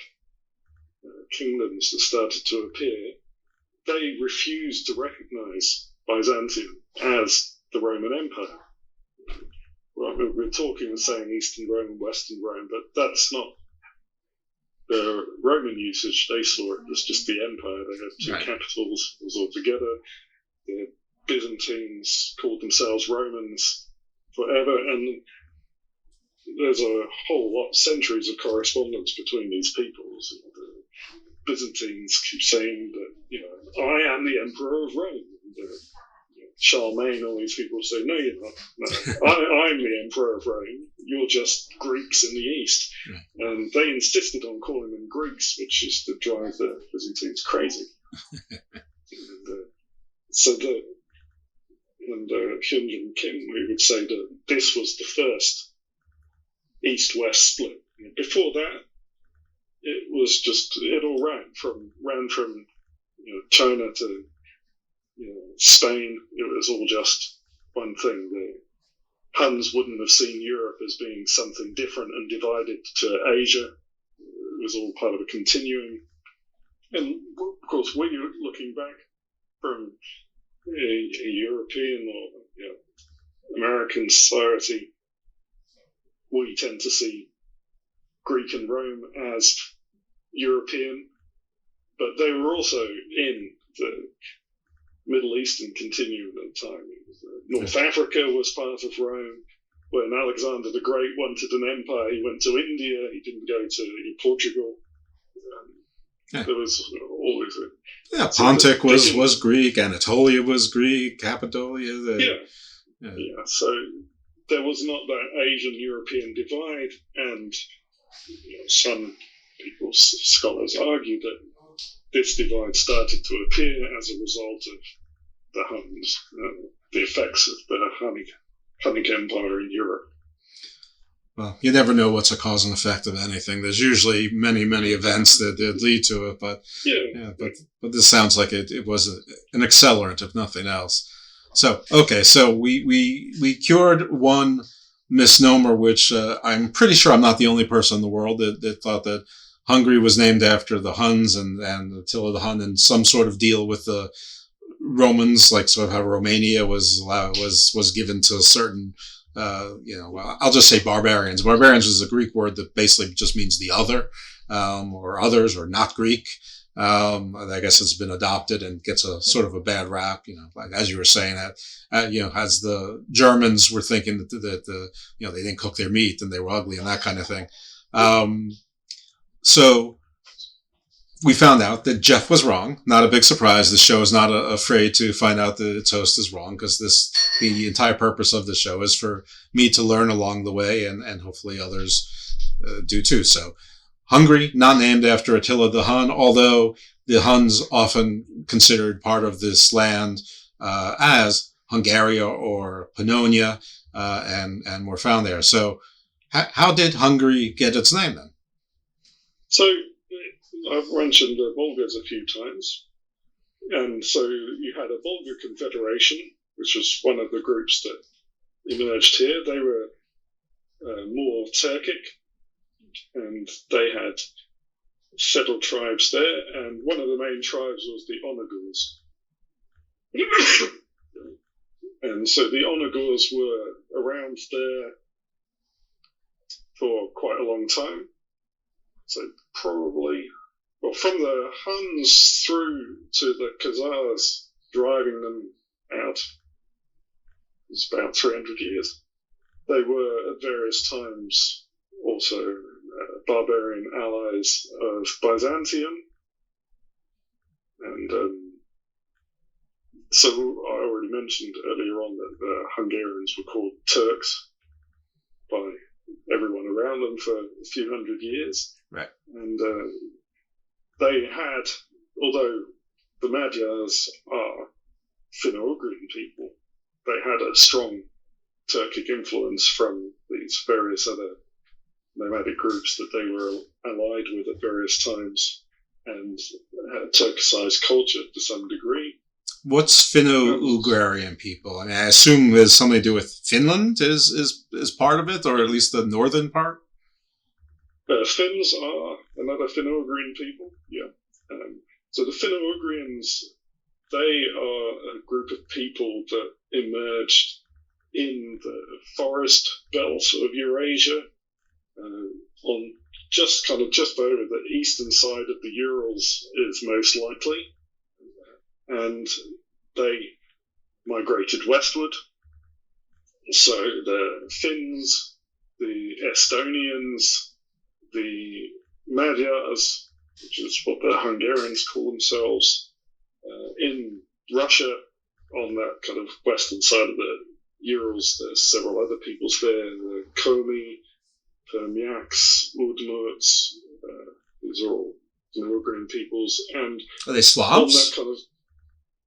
kingdoms that started to appear, they refused to recognize Byzantium as the Roman Empire. Right, we're talking and saying Eastern Rome and Western Rome, but that's not the Roman usage. They saw it as just the empire. They had two capitals. It was all together. The Byzantines called themselves Romans forever, and there's a whole lot, centuries of correspondence between these peoples. The Byzantines keep saying that, I am the Emperor of Rome. And, Charlemagne, all these people say, no, you're not. No, I'm the Emperor of Rome. You're just Greeks in the East. Yeah. And they insisted on calling them Greeks, which is to drive the Byzantines crazy. Hyun and Kim, we would say that this was the first East-West split. Before that, it was just, it all ran from China to Spain. It was all just one thing. The Huns wouldn't have seen Europe as being something different and divided to Asia. It was all part of a continuum. And of course, when you're looking back from a European or American society, we tend to see Greek and Rome as European, but they were also in the Middle Eastern continuum at the time. North Africa was part of Rome. When Alexander the Great wanted an empire, he went to India. He didn't go to Portugal. There was always a... Pontic was Greek. Anatolia was Greek. Cappadocia. So there was not that Asian-European divide, and some people, scholars argue that this divide started to appear as a result of the Huns, the effects of the Hunic Empire in Europe. Well, you never know what's a cause and effect of anything. There's usually many, many events that lead to it, but but this sounds like it was an accelerant, if nothing else. So we cured one misnomer, which I'm pretty sure I'm not the only person in the world that thought that Hungary was named after the Huns and Attila the Hun, and some sort of deal with the Romans, like sort of how Romania was given to a certain, I'll just say barbarians. Barbarians is a Greek word that basically just means the other, or others, or not Greek. I guess it's been adopted and gets a sort of a bad rap, like as you were saying that, as the Germans were thinking that they didn't cook their meat and they were ugly and that kind of thing. So we found out that Jeff was wrong. Not a big surprise. The show is not afraid to find out that its host is wrong, because the entire purpose of the show is for me to learn along the way, and hopefully others do too. So Hungary, not named after Attila the Hun, although the Huns often considered part of this land as Hungaria or Pannonia, and were found there. So how did Hungary get its name then? So I've mentioned the Bulgars a few times, and so you had a Bulgar Confederation, which was one of the groups that emerged here. They were more Turkic, and they had several tribes there, and one of the main tribes was the Onagurs. And so the Onagurs were around there for quite a long time. So probably, from the Huns through to the Khazars, driving them out, it's about 300 years. They were at various times also barbarian allies of Byzantium. And so I already mentioned earlier on that the Hungarians were called Turks by everyone around them for a few hundred years. Right. And they had, although the Magyars are Finno-Ugrian people, they had a strong Turkic influence from these various other nomadic groups that they were allied with at various times, and had Turkicized culture to some degree. What's Finno-Ugarian people? I mean, I assume there's something to do with Finland is part of it, or at least the northern part? Finns are another Finno-Ugrian people, yeah. So the Finno-Ugrians, they are a group of people that emerged in the forest belt of Eurasia, on just over the eastern side of the Urals is most likely, and they migrated westward. So the Finns, the Estonians, the Magyars, which is what the Hungarians call themselves, in Russia, on that kind of western side of the Urals, there's several other peoples there, the Komi, Permiaks, Udmurts, these are all Ugrian peoples. And are they Slavs? That kind of,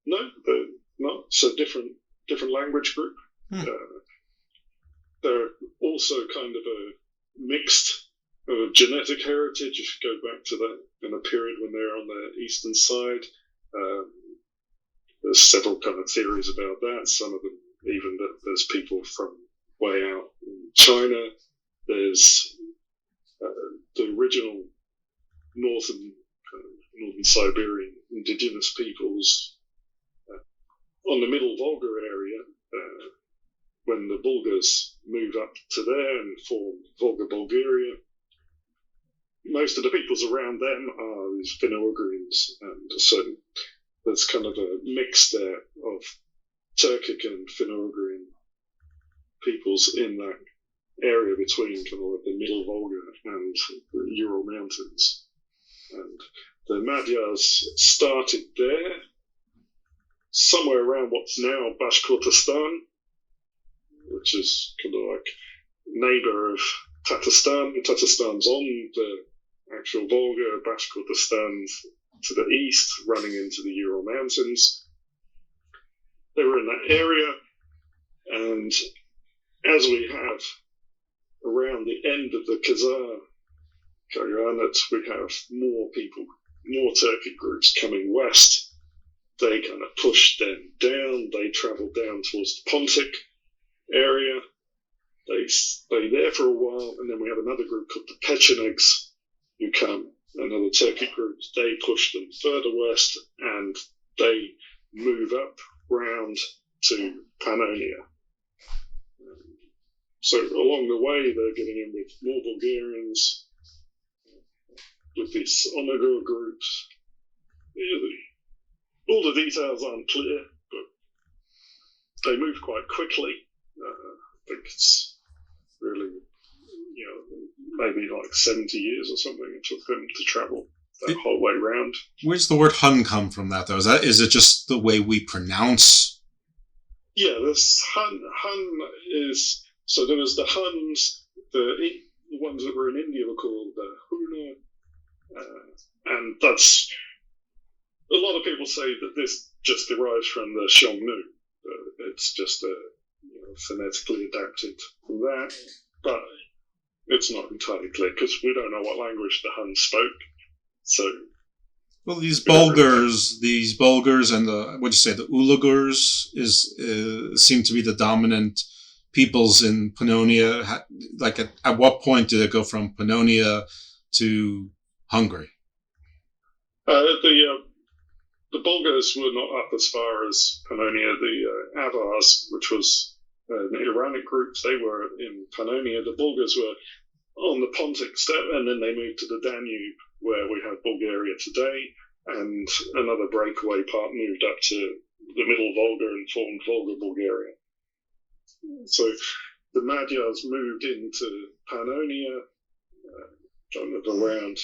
no, they're not. It's a different language group. They're also kind of a mixed genetic heritage. If you go back to that in a period when they're on the eastern side, there's several kind of theories about that. Some of them even that there's people from way out in China. There's the original northern Siberian indigenous peoples on the middle Volga area. When the Bulgars move up to there and form Volga Bulgaria, most of the peoples around them are these Finno-Ugrians, and so there's kind of a mix there of Turkic and Finno-Ugrian peoples in that area between kind of the middle Volga and the Ural Mountains. And the Magyars started there, somewhere around what's now Bashkortostan, which is kind of like neighbor of Tatarstan. Tatarstan's on the actual Volga, Bashkortostan's to the east, running into the Ural Mountains. They were in that area, and as we have around the end of the Khazar Khaganate, we have more people, more Turkic groups coming west. They kind of pushed them down. They travelled down towards the Pontic area. They stay there for a while, and then we have another group called the Pechenegs who come, another Turkic group. They push them further west, and they move up round to Pannonia. So along the way, they're getting in with more Bulgarians, with these Omegur groups. All the details aren't clear, but they move quite quickly. I think it's really, maybe like 70 years or something it took them to travel that whole way round. Where's the word Hun come from that, though? Is it just the way we pronounce? Yeah, this Hun is... So there was the Huns, the ones that were in India were called the Hunic, and that's... A lot of people say that this just derives from the Xiongnu. It's just phonetically adapted from that, but it's not entirely clear because we don't know what language the Huns spoke. So, well, these Bulgars and the Ulugurs seem to be the dominant peoples in Pannonia. Like, at what point did it go from Pannonia to Hungary? The Bulgars were not up as far as Pannonia. The Avars, which was an Iranic group, they were in Pannonia. The Bulgars were on the Pontic steppe, and then they moved to the Danube, where we have Bulgaria today, and another breakaway part moved up to the middle Volga and formed Volga Bulgaria. So the Magyars moved into Pannonia kind of around,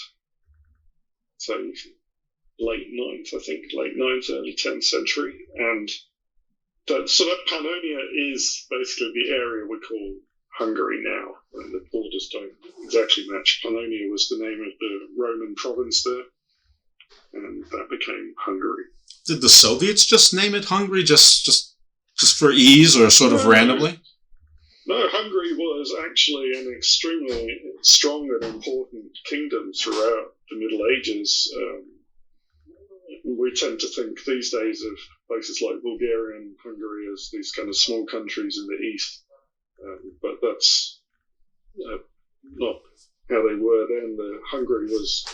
say, late 9th, early 10th century. And so that Pannonia is basically the area we call Hungary now. And the borders don't exactly match. Pannonia was the name of the Roman province there, and that became Hungary. Did the Soviets just name it Hungary just for ease, or sort of randomly? No, Hungary was actually an extremely strong and important kingdom throughout the Middle Ages. We tend to think these days of places like Bulgaria and Hungary as these kind of small countries in the east, but that's not how they were then. Hungary was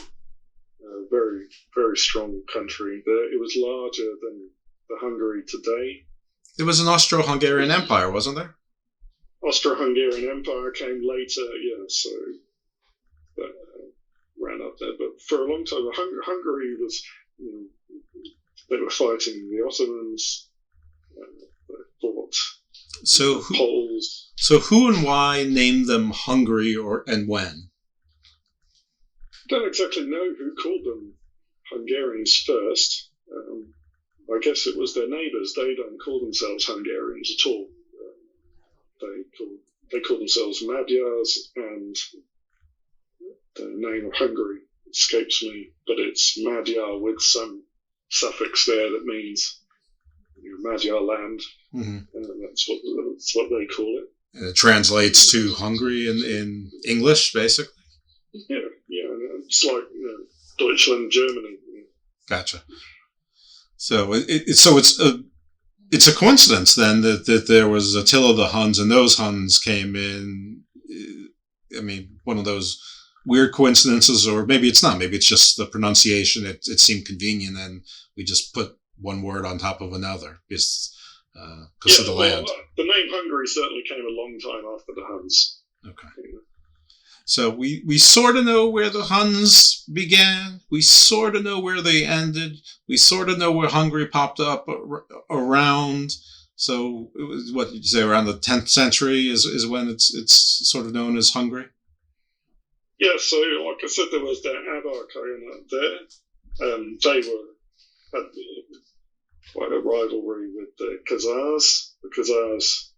a very, very strong country. It was larger than the Hungary today. There was an Austro-Hungarian Empire, wasn't there? Austro-Hungarian Empire came later, yeah, so that ran up there. But for a long time, Hungary was, they were fighting the Ottomans, they fought the Poles. So who and why named them Hungary and when? I don't exactly know who called them Hungarians first. I guess it was their neighbours. They don't call themselves Hungarians at all. They call themselves Magyars, and the name of Hungary escapes me, but it's Magyar with some suffix there that means Magyar land. That's what they call it. And it translates to Hungary in English, basically. Yeah. It's like Deutschland, Germany. Gotcha. So it's a coincidence then that there was Attila the Huns, and those Huns came in. I mean, one of those weird coincidences, or maybe it's not. Maybe it's just the pronunciation. It seemed convenient, and we just put one word on top of another because of the land. The name Hungary certainly came a long time after the Huns. Okay. So we sort of know where the Huns began. We sort of know where they ended. We sort of know where Hungary popped up around. So it was, what did you say, around the 10th century is when it's sort of known as Hungary? Yeah, so like I said, there was the Avar Khaganate there. They had quite a rivalry with the Khazars. The Khazars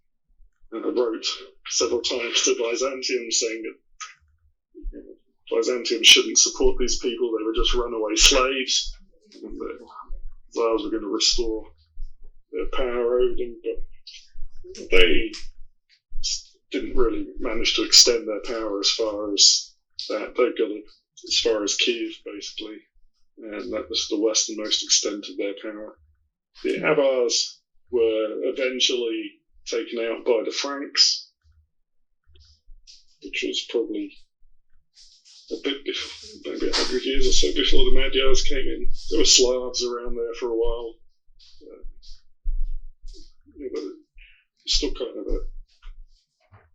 wrote several times to Byzantium saying that Byzantium shouldn't support these people. They were just runaway slaves, and the Tsars were going to restore their power over them, but they didn't really manage to extend their power as far as that. They got it as far as Kiev, basically, and that was the westernmost extent of their power. The Avars were eventually taken out by the Franks, which was probably a bit before, maybe 100 years or so before the Magyars came in. There were Slavs around there for a while. But it's still kind of a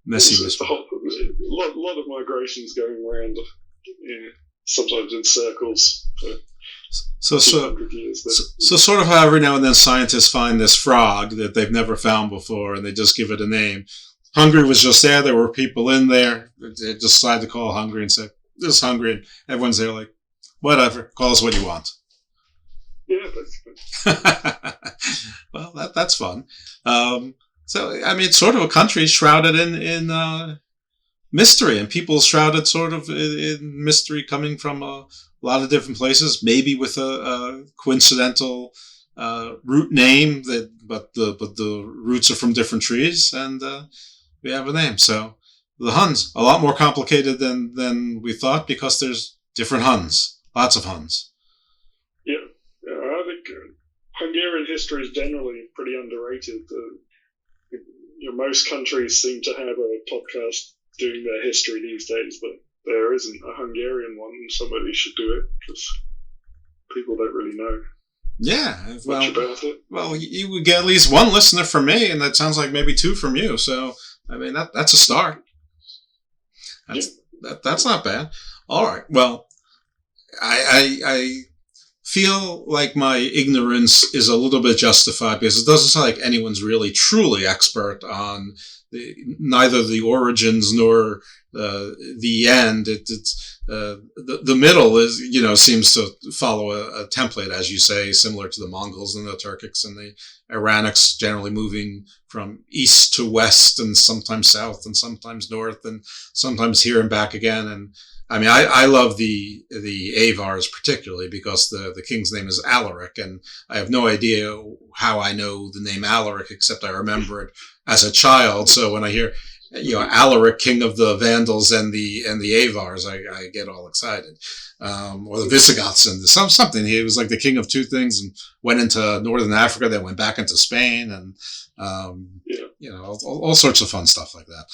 messy. A lot of migrations going around, sometimes in circles. So sort of how every now and then scientists find this frog that they've never found before, and they just give it a name. Hungary was just there. There were people in there. They decided to call Hungary and say, "This is Hungary." And everyone's there like, "Whatever, call us what you want." Yeah, basically. Well, that's fun. So, I mean, it's sort of a country shrouded in mystery, and people shrouded sort of in mystery coming from a lot of different places, maybe with a coincidental root name, but the roots are from different trees, and we have a name. So the Huns, a lot more complicated than we thought, because there's different Huns, lots of Huns. Yeah, I think Hungarian history is generally pretty underrated. Most countries seem to have a podcast doing their history these days, but there isn't a Hungarian one, and somebody should do it, because people don't really know much about it. Well, you would get at least one listener from me, and that sounds like maybe two from you. So, I mean, that's a start. That's not bad. All right. Well, I feel like my ignorance is a little bit justified, because it doesn't sound like anyone's really truly expert on neither the origins nor the end. It's the middle is, seems to follow a template, as you say, similar to the Mongols and the Turkics and the Iranics, generally moving from east to west, and sometimes south and sometimes north, and sometimes here and back again. And I mean, I love the Avars particularly, because the king's name is Alaric, and I have no idea how I know the name Alaric, except I remember it as a child. So when I hear Alaric, king of the Vandals and the Avars, I get all excited. Or the Visigoths and something. He was like the king of two things and went into northern Africa, then went back into Spain, and all sorts of fun stuff like that.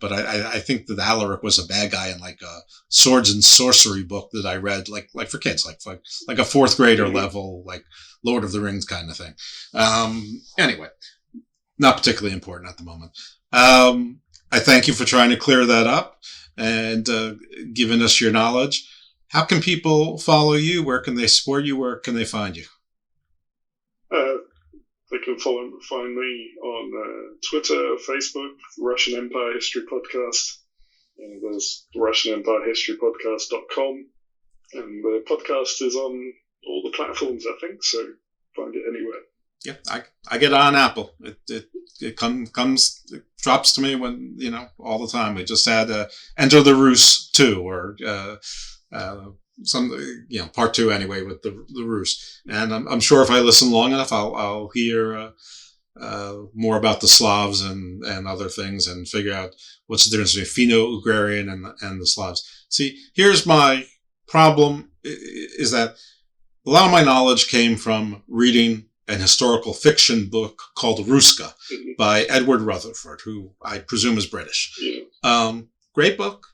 But I think that Alaric was a bad guy in like a swords and sorcery book that I read, like for kids, like a fourth grader level, like Lord of the Rings kind of thing. Anyway, not particularly important at the moment. I thank you for trying to clear that up and giving us your knowledge. How can people follow you? Where can they support you? Where can they find you? They can find me on Twitter, Facebook, Russian Empire History Podcast. There's RussianEmpireHistoryPodcast.com. And the podcast is on all the platforms, I think, so find it anywhere. Yeah, I get it on Apple. It comes, it drops to me when, all the time. We just had Enter the Rus 2 or part 2 anyway with the Rus. And I'm sure if I listen long enough, I'll hear more about the Slavs and other things and figure out what's the difference between Finno-Ugarian and the Slavs. See, here's my problem, is that a lot of my knowledge came from reading an historical fiction book called Ruska by Edward Rutherford, who I presume is British. Yeah. Great book.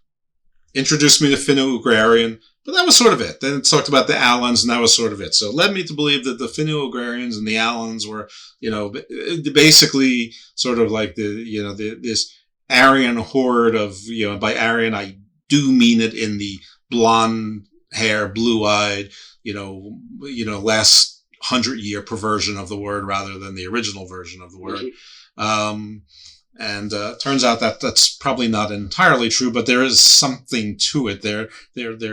Introduced me to Finno-Ugarian, but that was sort of it. Then it talked about the Alans, and that was sort of it. So it led me to believe that the Finno-Ugarians and the Alans were, basically sort of like this Aryan horde of, by Aryan I do mean it in the blonde hair, blue-eyed, last 100-year perversion of the word rather than the original version of the word. Turns out that that's probably not entirely true, but there is something to it. There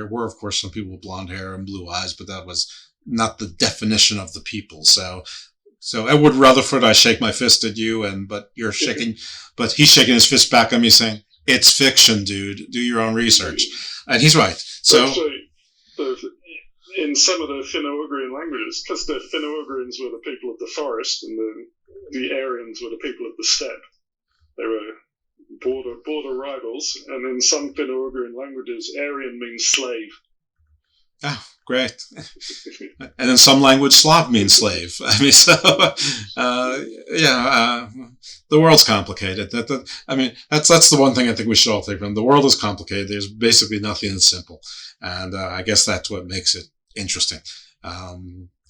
were, of course, some people with blonde hair and blue eyes, but that was not the definition of the people. So Edward Rutherford, I shake my fist at you, but you're shaking, but he's shaking his fist back at me saying, "It's fiction, dude. Do your own research." And he's right. So. In some of the Finno-Ugarian languages, because the Finno-Ugarians were the people of the forest and the Aryans were the people of the steppe. They were border rivals, and in some Finno-Ugarian languages, Aryan means slave. Oh, great. And in some language, Slav means slave. I mean, the world's complicated. That's the one thing I think we should all take from. The world is complicated. There's basically nothing that's simple. And I guess that's what makes it interesting,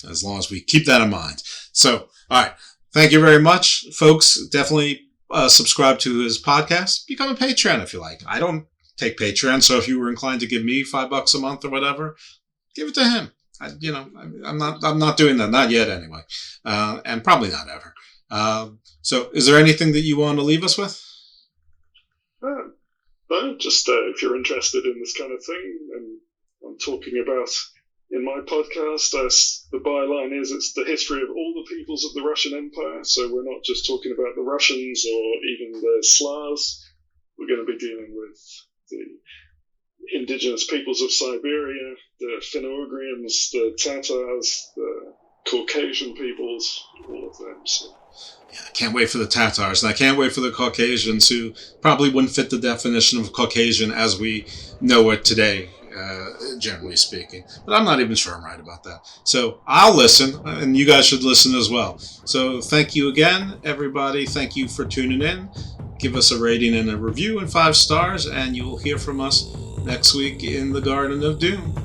as long as we keep that in mind. So, all right. Thank you very much, folks. Definitely subscribe to his podcast. Become a Patreon if you like. I don't take Patreon, so if you were inclined to give me $5 a month or whatever, give it to him. I'm not doing that, not yet anyway, and probably not ever. So, is there anything that you want to leave us with? No, just if you're interested in this kind of thing, and I'm talking about in my podcast, the byline is it's the history of all the peoples of the Russian Empire. So we're not just talking about the Russians or even the Slavs. We're going to be dealing with the indigenous peoples of Siberia, the Finno-Ugarians, the Tatars, the Caucasian peoples, all of them. So. Yeah, I can't wait for the Tatars, and I can't wait for the Caucasians, who probably wouldn't fit the definition of Caucasian as we know it today, generally speaking. But I'm not even sure I'm right about that. So I'll listen, and you guys should listen as well. So thank you again, everybody. Thank you for tuning in. Give us a rating and a review and 5 stars, and you will hear from us next week in the Garden of Doom.